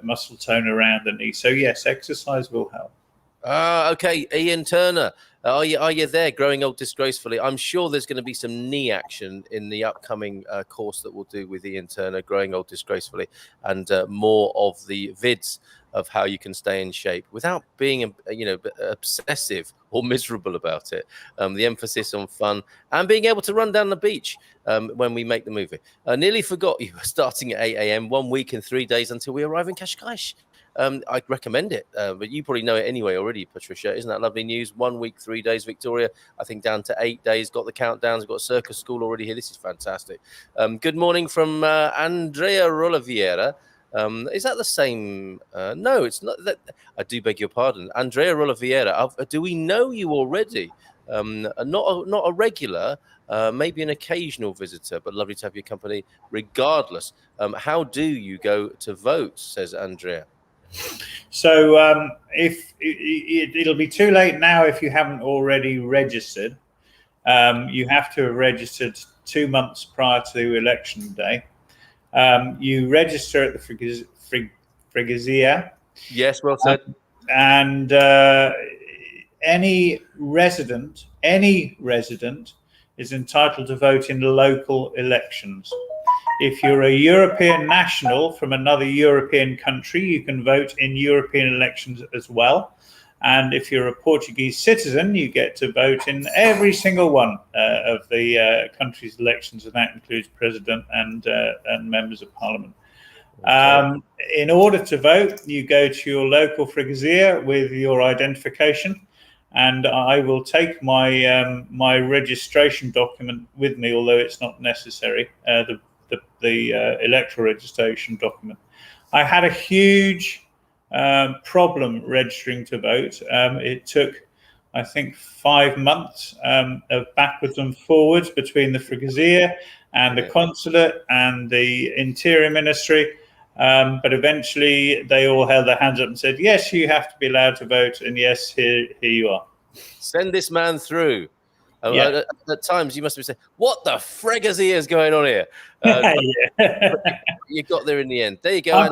muscle tone around the knee. So yes, exercise will help. Okay, Ian Turner, are you there? Growing old disgracefully. I'm sure there's going to be some knee action in the upcoming course that we'll do with Ian Turner, Growing Old Disgracefully, and more of the vids of how you can stay in shape without being, obsessive or miserable about it. The emphasis on fun and being able to run down the beach when we make the movie. Nearly forgot you were starting at 8 a.m. 1 week and 3 days until we arrive in Cascais. I'd recommend it, but you probably know it anyway already, Patricia. Isn't that lovely news? 1 week, 3 days, Victoria. I think down to 8 days. Got the countdowns. Got circus school already here. This is fantastic. Good morning from Andrea Rolaviera. Is that the same? No, it's not. That I do beg your pardon, Andrea Rolaviera. Do we know you already? Not a regular. Maybe an occasional visitor, but lovely to have your company regardless. How do you go to vote, says Andrea? So if it'll be too late now if you haven't already registered. You have to have registered 2 months prior to election day. You register at the Freguesia. Yes, well said. And any resident is entitled to vote in local elections. If you're a European national from another European country, you can vote in European elections as well. And if you're a Portuguese citizen, you get to vote in every single one of the country's elections, and that includes president and members of parliament. In order to vote, you go to your local freguesia with your identification, and I will take my my registration document with me, although it's not necessary. The electoral registration document. I had a huge problem registering to vote. It took, I think, 5 months of backwards and forwards between the freguesia and the consulate and the interior ministry. But eventually they all held their hands up and said, yes, you have to be allowed to vote. And yes, here you are. Send this man through. At times you must be saying, what the freguesia is going on here? You got there in the end. There you go.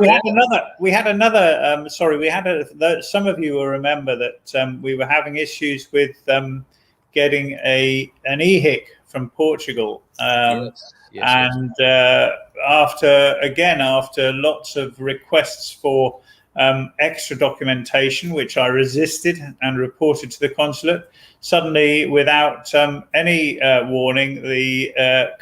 We had another some of you will remember that we were having issues with getting an EHIC from Portugal. Yes. And after lots of requests for extra documentation, which I resisted and reported to the consulate, suddenly, without any warning, the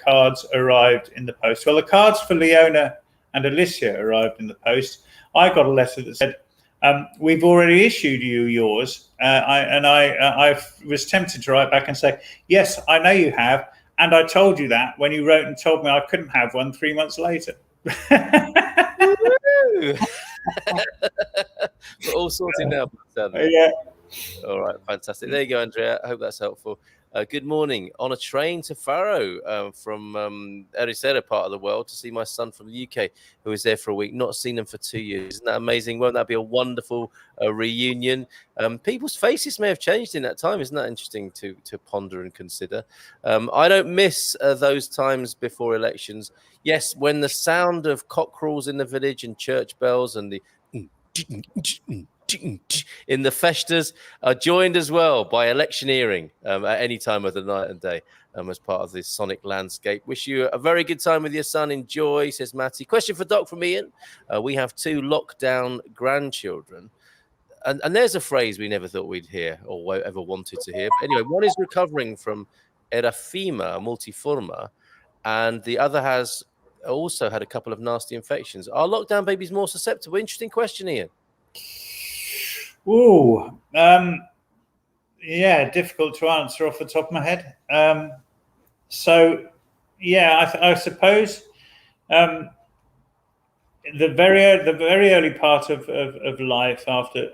cards arrived in the post. Well, the cards for Leona and Alicia arrived in the post. I got a letter that said, we've already issued you yours. I was tempted to write back and say, yes, I know you have. And I told you that when you wrote and told me I couldn't have one 3 months later. We're all sorted now. Yeah. All right, fantastic. There you go, Andrea. I hope that's helpful. Good morning. On a train to Faro from Ericeira part of the world to see my son from the UK, who was there for a week. Not seen him for 2 years. Isn't that amazing? Won't that be a wonderful reunion? People's faces may have changed in that time. Isn't that interesting to ponder and consider? I don't miss those times before elections. Yes, when the sound of cockerels in the village and church bells and the in the festas are joined as well by electioneering at any time of the night and day as part of this sonic landscape. Wish you a very good time with your son. Enjoy, says Matty. Question for Doc from Ian. We have 2 lockdown grandchildren. And there's a phrase we never thought we'd hear or ever wanted to hear. But anyway, one is recovering from erythema multiforme, and the other has also had a couple of nasty infections. Are lockdown babies more susceptible? Interesting question, Ian. Oh, yeah, difficult to answer off the top of my head. So, yeah, I suppose the very early part of life after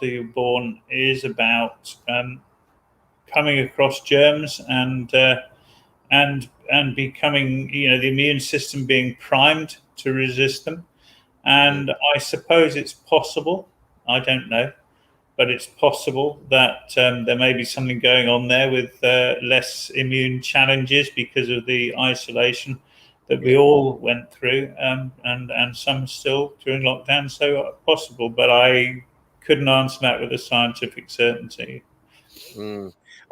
you're born is about coming across germs and becoming, the immune system being primed to resist them. And I suppose it's possible, I don't know, but it's possible that there may be something going on there with less immune challenges because of the isolation that we all went through, and some still during lockdown. So possible, but I couldn't answer that with a scientific certainty.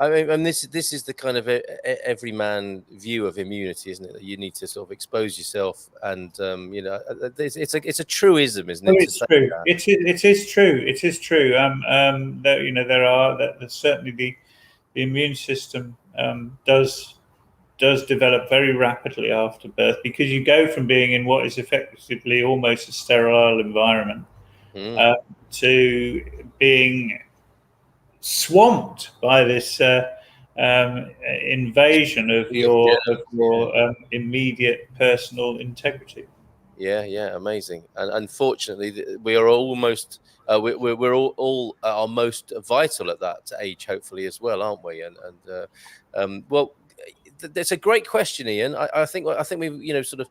I mean, and this is the kind of everyman view of immunity, isn't it? That you need to sort of expose yourself, and it's a truism, isn't it? It's true. It is true. It is true. That certainly the immune system does develop very rapidly after birth, because you go from being in what is effectively almost a sterile environment to being swamped by this invasion of your immediate personal integrity. Yeah, amazing. And unfortunately, we are almost we're all our most vital at that age, hopefully as well, aren't we? And well, that's a great question, Ian. I think we've sort of.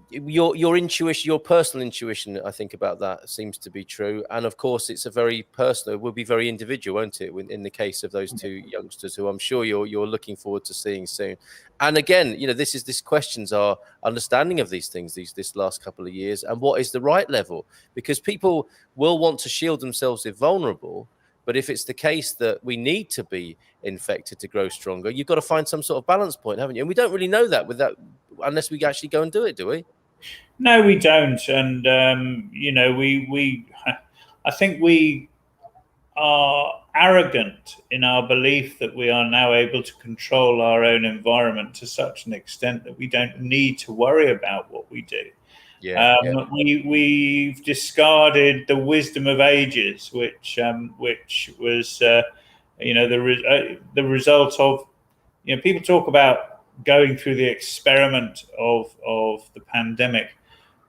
Your intuition, your personal intuition, I think about that seems to be true. And of course, it's a very personal, it will be very individual, won't it? In the case of those 2 youngsters, who I'm sure you're looking forward to seeing soon. And again, this questions our understanding of these things this last couple of years, and what is the right level, because people will want to shield themselves if vulnerable. But if it's the case that we need to be infected to grow stronger, you've got to find some sort of balance point, haven't you? And we don't really know that unless we actually go and do it, do we? No, we don't. And, I think we are arrogant in our belief that we are now able to control our own environment to such an extent that we don't need to worry about what we do. We've discarded the wisdom of ages, which was, the result of, people talk about going through the experiment of the pandemic,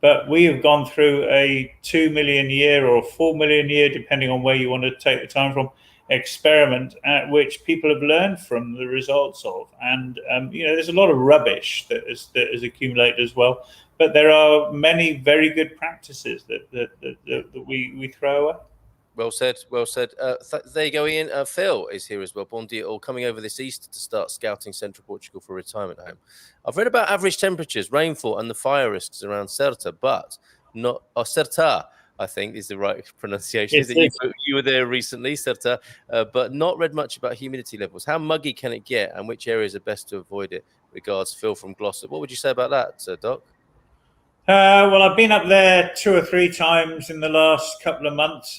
but we have gone through a 2 million year or 4 million year, depending on where you want to take the time from, experiment at which people have learned from the results of. And there's a lot of rubbish that has accumulated as well, but there are many very good practices that we throw away. Well said. There you go, Ian. Phil is here as well. Bon dia, all coming over this Easter to start scouting central Portugal for a retirement home. I've read about average temperatures, rainfall, and the fire risks around Certa, but not Certa, I think is the right pronunciation. You were there recently, Certa, but not read much about humidity levels. How muggy can it get, and which areas are best to avoid it? Regards, Phil from Gloucester. What would you say about that, Doc? Well, I've been up there 2 or 3 times in the last couple of months.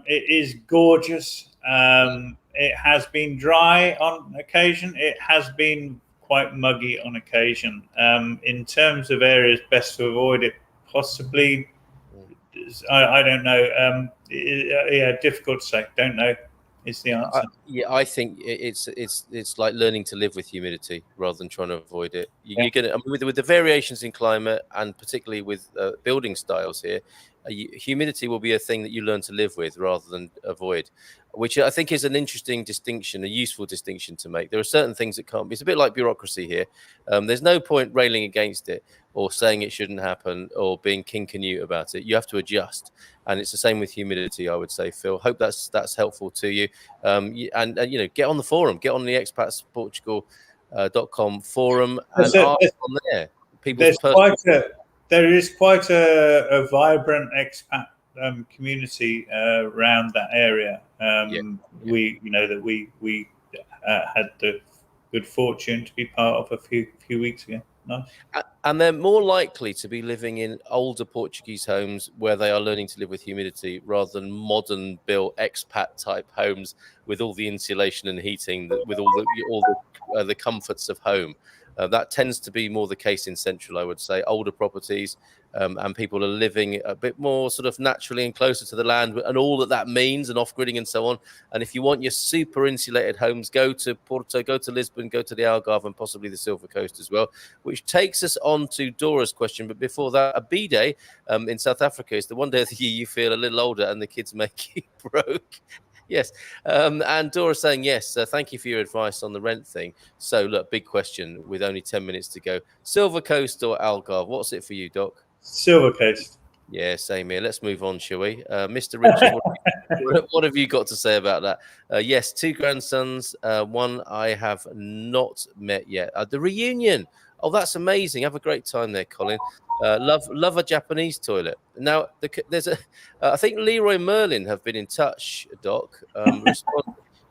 It is gorgeous. It has been dry on occasion. It has been quite muggy on occasion. In terms of areas best to avoid it, possibly, I don't know. Difficult to say. Don't know is the answer. I think it's like learning to live with humidity rather than trying to avoid it. You're gonna, with the variations in climate, and particularly with building styles here, humidity will be a thing that you learn to live with rather than avoid. which I think is an interesting distinction, a useful distinction to make. There are certain things that can't be. It's a bit like bureaucracy here. There's no point railing against it or saying it shouldn't happen or being King Canute about it. You have to adjust. And it's the same with humidity, I would say, Phil. Hope that's helpful to you. And get on the forum, get on the Expats Portugal.com forum and ask on there. There is quite a vibrant expat community around that area. We had the good fortune to be part of a few weeks ago. Nice. And they're more likely to be living in older Portuguese homes where they are learning to live with humidity rather than modern built expat type homes with all the insulation and heating, with all the comforts of home. That tends to be more the case in Central, I would say, older properties, and people are living a bit more sort of naturally and closer to the land and all that means, and off-gridding and so on. And if you want your super insulated homes, go to Porto, go to Lisbon, go to the Algarve and possibly the Silver Coast as well, which takes us on to Dora's question. But before that, a B-Day in South Africa is the one day of the year you feel a little older and the kids make you broke. Yes. And Dora saying, yes, thank you for your advice on the rent thing. So, look, big question with only 10 minutes to go. Silver Coast or Algarve? What's it for you, Doc? Silver Coast. Yeah, same here. Let's move on, shall we? Mr. Richard, what have you got to say about that? Yes, 2 grandsons. One I have not met yet. The reunion. Oh, that's amazing. Have a great time there, Colin. Love a Japanese toilet. Now, there's I think Leroy Merlin have been in touch, Doc,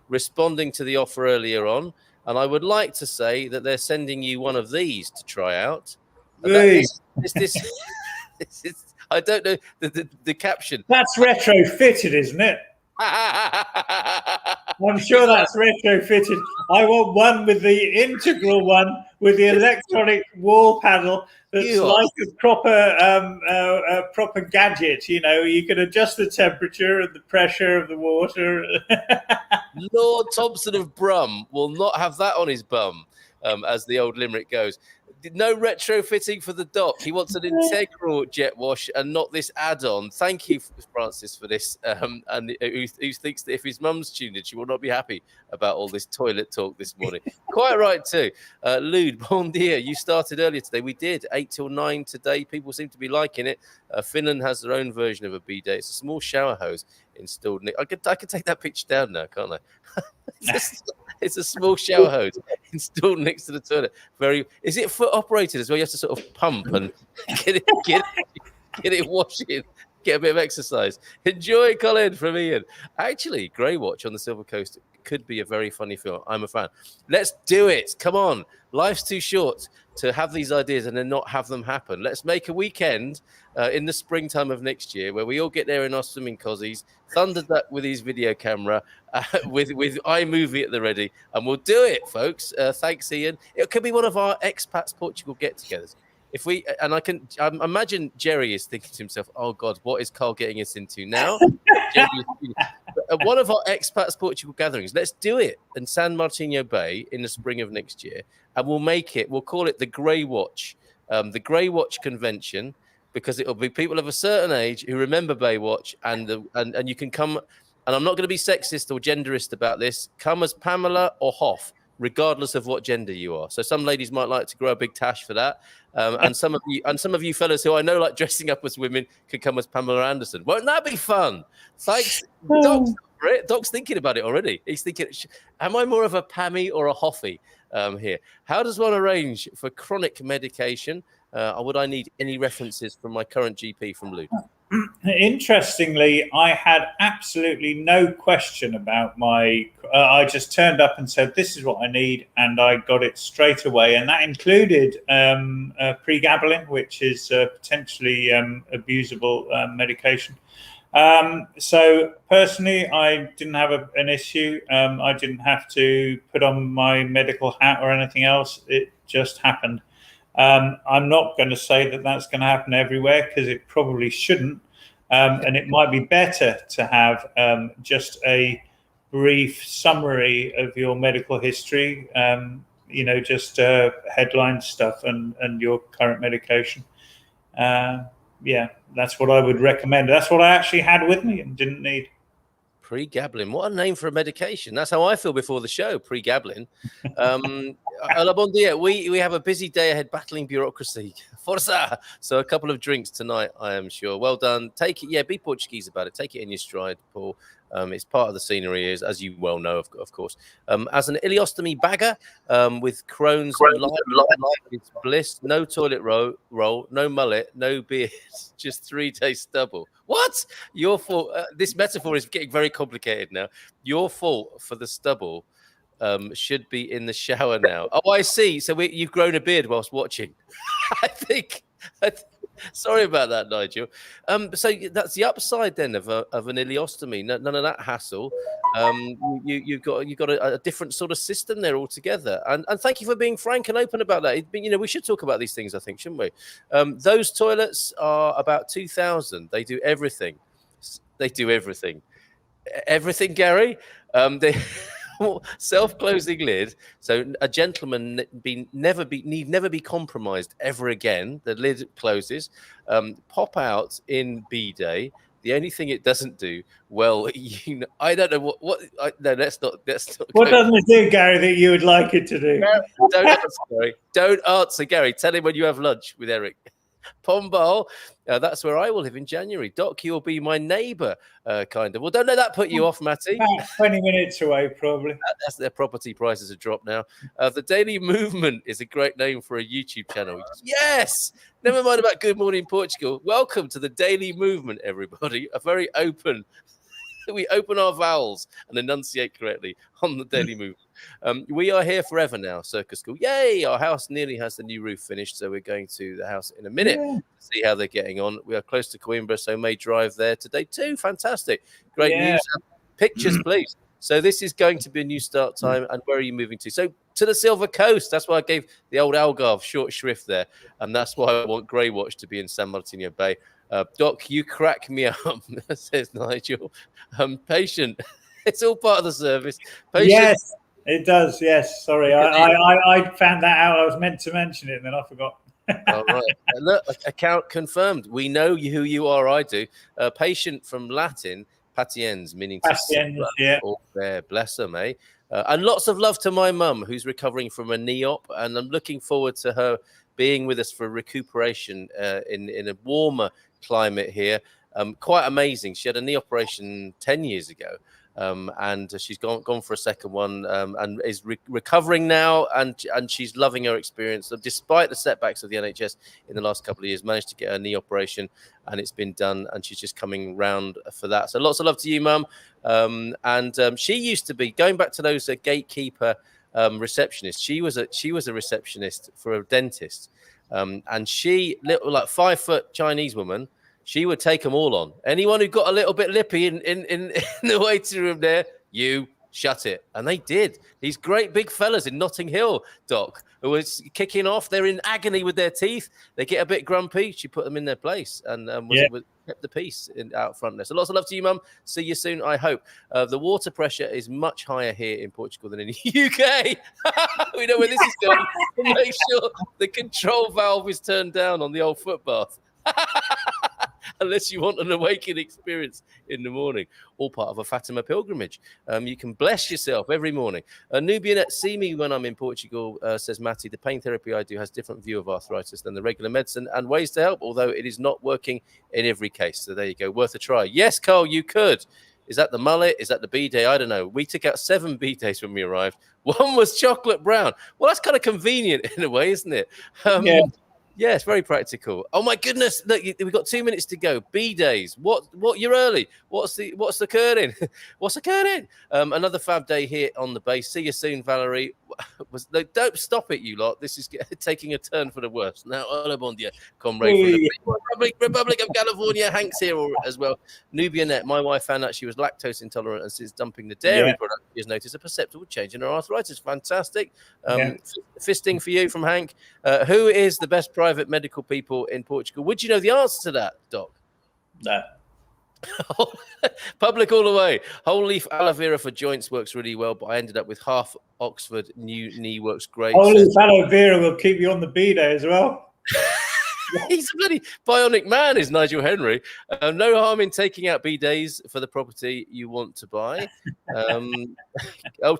responding to the offer earlier on. And I would like to say that they're sending you one of these to try out. I don't know the caption. That's retrofitted, isn't it? I'm sure that's retrofitted. I want one with the integral one with the electronic wall panel that's like a proper gadget. You can adjust the temperature and the pressure of the water. Lord Thompson of Brum will not have that on his bum, as the old limerick goes. No retrofitting for the Doc. He wants an integral jet wash and not this add-on. Thank you, Francis, for this. And who thinks that if his mum's tuned in, she will not be happy about all this toilet talk this morning. Quite right, too. Lude, bon dia. You started earlier today. We did 8 till 9 today. People seem to be liking it. Finland has their own version of a bidet. It's a small shower hose installed. I could take that picture down now, can't I? It's a small shower hose installed next to the toilet. Is it foot operated as well? You have to sort of pump and get it washing, get a bit of exercise. Enjoy, Colin, from Ian. Actually, Grey Watch on the Silver Coast could be a very funny film. I'm a fan. Let's do it. Come on. Life's too short to have these ideas and then not have them happen. Let's make a weekend in the springtime of next year where we all get there in our swimming cozies, Thunder Duck with his video camera, with iMovie at the ready, and we'll do it, folks. Thanks, Ian. It could be one of our Expats Portugal get-togethers. I imagine Jerry is thinking to himself, oh God, what is Carl getting us into now? One of our Expats Portugal gatherings, let's do it in San Martino Bay in the spring of next year. And we'll call it the Grey Watch, the Grey Watch Convention, because it'll be people of a certain age who remember Baywatch, and you can come, and I'm not going to be sexist or genderist about this, come as Pamela or Hoff, regardless of what gender you are. So some ladies might like to grow a big tash for that. And some of you fellas who I know like dressing up as women could come as Pamela Anderson. Won't that be fun? Thanks. Doc's thinking about it already. He's thinking, am I more of a Pammy or a Hoffy here? How does one arrange for chronic medication? Would I need any references from my current GP from Luke? Interestingly, I had absolutely no question about I just turned up and said, this is what I need, and I got it straight away. And that included pregabalin, which is potentially abusable medication. So personally, I didn't have an issue. I didn't have to put on my medical hat or anything else. It just happened. I'm not going to say that that's going to happen everywhere, because it probably shouldn't. And it might be better to have just a brief summary of your medical history, just headline stuff and your current medication. Yeah, that's what I would recommend. That's what I actually had with me and didn't need. Pregabalin. What a name for a medication. That's how I feel before the show, pregabalin. Hola, bon dia. We have a busy day ahead battling bureaucracy. Forza! So a couple of drinks tonight, I am sure. Well done. Take it. Yeah, be Portuguese about it. Take it in your stride, Paul. It's part of the scenery, as you well know, of course. As an ileostomy bagger with Crohn's life, bliss, no toilet roll, no mullet, no beard, just 3 days stubble. What? Your fault. This metaphor is getting very complicated now. Your fault for the stubble should be in the shower now. Oh, I see. So you've grown a beard whilst watching. I think. Sorry about that, Nigel. So that's the upside then of an ileostomy. None of that hassle. You've got a different sort of system there altogether. And thank you for being frank and open about that. We should talk about these things, I think, shouldn't we? Those toilets are about 2,000. They do everything. Everything, Gary. They. Self-closing lid, so a gentleman need never be compromised ever again. The lid closes. Pop out in B-Day. The only thing it doesn't do, well, I don't know no, let's not. What doesn't it do, Gary, that you would like it to do? Don't answer, Gary. Tell him when you have lunch with Eric. Pombal, that's where I will live in January. Doc, you'll be my neighbour, kind of. Well, don't let that put you off, Matty. About 20 minutes away, probably. That's their property prices have dropped now. The Daily Movement is a great name for a YouTube channel. Yes! Never mind about Good Morning Portugal. Welcome to the Daily Movement, everybody. A very open... We open our vowels and enunciate correctly on the Daily Movement. We are here forever now, Circus School. Yay! Our house nearly has the new roof finished, so we're going to the house in a minute to see how they're getting on. We are close to Coimbra, so may drive there today too. Fantastic. Great news. Pictures, please. So this is going to be a new start time. And where are you moving to? So to the Silver Coast. That's why I gave the old Algarve short shrift there. And that's why I want Grey Watch to be in San Martino Bay. Doc, you crack me up, says Nigel. Patient. It's all part of the service. Patient. Yes, it does. Yes. Sorry. I found that out. I was meant to mention it and then I forgot. All right. Look, account confirmed. We know who you are. I do. Patient from Latin, patiens, meaning to sit. There. Bless them, eh? And lots of love to my mum, who's recovering from a knee op, and I'm looking forward to her being with us for recuperation in a warmer climate here. Quite amazing. She had a knee operation 10 years ago, and she's gone for a second one, and is recovering now, and she's loving her experience. So despite the setbacks of the NHS in the last couple of years, managed to get her knee operation, and it's been done, and she's just coming round for that. So lots of love to you, Mum. She used to be, going back to those gatekeeper receptionists. She was a receptionist for a dentist. And she, like 5 foot Chinese woman, she would take them all on. Anyone who got a little bit lippy in the waiting room there, you shut it. And they did. These great big fellas in Notting Hill, Doc, who was kicking off. They're in agony with their teeth. They get a bit grumpy. She put them in their place and kept the peace out front there. So lots of love to you, Mum. See you soon, I hope. The water pressure is much higher here in Portugal than in the UK. We know where this is going. Make sure the control valve is turned down on the old foot bath. Unless you want an awakening experience in the morning, all part of a Fatima pilgrimage. You can bless yourself every morning. Nubianet, see me when I'm in Portugal, says Matty. The pain therapy I do has different view of arthritis than the regular medicine and ways to help, although it is not working in every case. So there you go, worth a try. Yes, Carl, you could. Is that the mullet? Is that the B-Day? I don't know. We took out 7 B-Days when we arrived. One was chocolate brown. Well, that's kind of convenient in a way, isn't it? Yeah, it's very practical. Oh my goodness! Look, we've got 2 minutes to go. B-Days. What? You're early. What's occurring? What's occurring? Another fab day here on the base. See you soon, Valerie. Don't stop it, you lot. This is taking a turn for the worse. Now, hola, bon dia, comrade from the Republic of California. Hank's here as well. Nubianet, my wife found out she was lactose intolerant and since dumping the dairy product, she has noticed a perceptible change in her arthritis. Fantastic. Fisting for you from Hank. Who is the best private medical people in Portugal? Would you know the answer to that, Doc? No. Public all the way. Whole leaf aloe vera for joints works really well, but I ended up with half Oxford new knee works great. Whole leaf aloe vera will keep you on the B-Day as well. He's a bloody bionic man, is Nigel Henry. No harm in taking out B-days for the property you want to buy.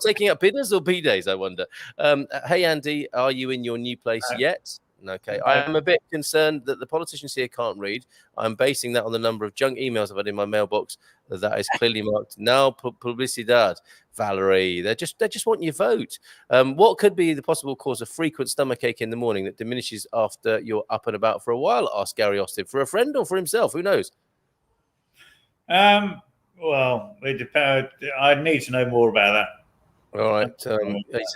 Taking out bidders or B-days, I wonder. Hey, Andy, are you in your new place yet? Okay, I am a bit concerned that the politicians here can't read. I'm basing that on the number of junk emails I've had in my mailbox that is clearly marked now publicidad. Valerie, they just want your vote. What could be the possible cause of frequent stomachache in the morning that diminishes after you're up and about for a while? Asked Gary Austin. For a friend or for himself? Who knows? Well, it depends. I'd need to know more about that. All right,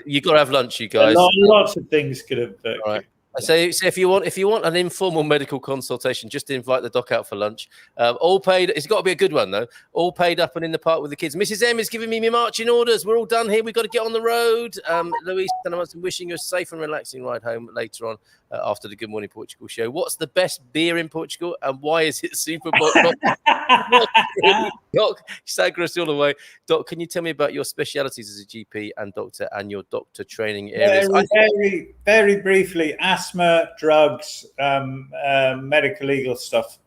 you got to have lunch, you guys. Lots of things could have. All right. So if you want an informal medical consultation, just invite the doc out for lunch. All paid. It's got to be a good one though. All paid up and in the park with the kids. Mrs. M is giving me my marching orders. We're all done here. We've got to get on the road. Louise, I'm wishing you a safe and relaxing ride home later on after the Good Morning Portugal show. What's the best beer in Portugal and why is it Super Bowl? Doc, Sagres all the way. Doc, can you tell me about your specialities as a GP and doctor and your doctor training areas? Very briefly, asthma, drugs, medical legal stuff.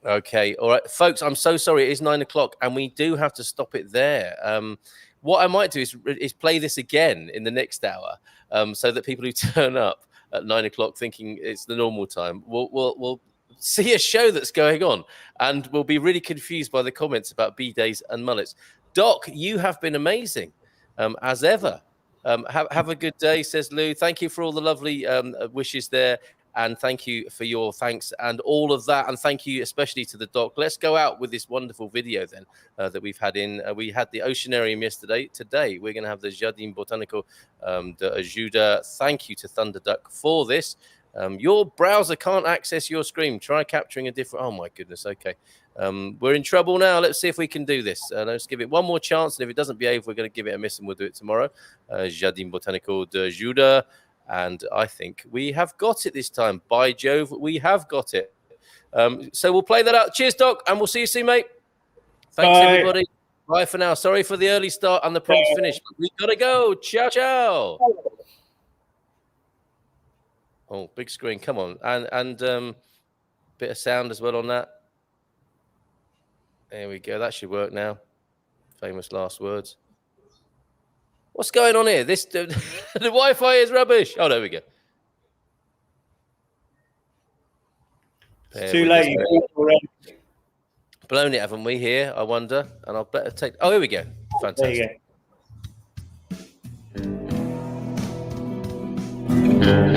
Okay, all right, folks. I'm so sorry. It is 9 o'clock, and we do have to stop it there. What I might do is play this again in the next hour, so that people who turn up at 9 o'clock thinking it's the normal time will see a show that's going on, and will be really confused by the comments about B-days and mullets. Doc, you have been amazing, as ever. Have a good day, says Lou. Thank you for all the lovely wishes there. And thank you for your thanks and all of that. And thank you especially to the doc. Let's go out with this wonderful video then that we've had in. We had the Oceanarium yesterday. Today, we're going to have the Jardim Botânico de Ajuda. Thank you to Thunder Duck for this. Your browser can't access your screen. Try capturing a different... Oh, my goodness. Okay. We're in trouble now. Let's see if we can do this. Let's give it one more chance. And if it doesn't behave, we're going to give it a miss and we'll do it tomorrow. Jardim Botânico de Ajuda. And I think we have got it this time. By Jove, we have got it. So we'll play that out. Cheers, Doc, and we'll see you soon, mate. Thanks, everybody. Bye for now. Sorry for the early start and the prompt finish. We've got to go. Ciao, ciao. Oh, big screen. Come on. And bit of sound as well on that. There we go. That should work now. Famous last words. What's going on here? This the Wi-Fi is rubbish. Oh, there we go. It's too late. Blown it, haven't we? Here, I wonder. And I'll better take. Oh, here we go. Fantastic. There you go.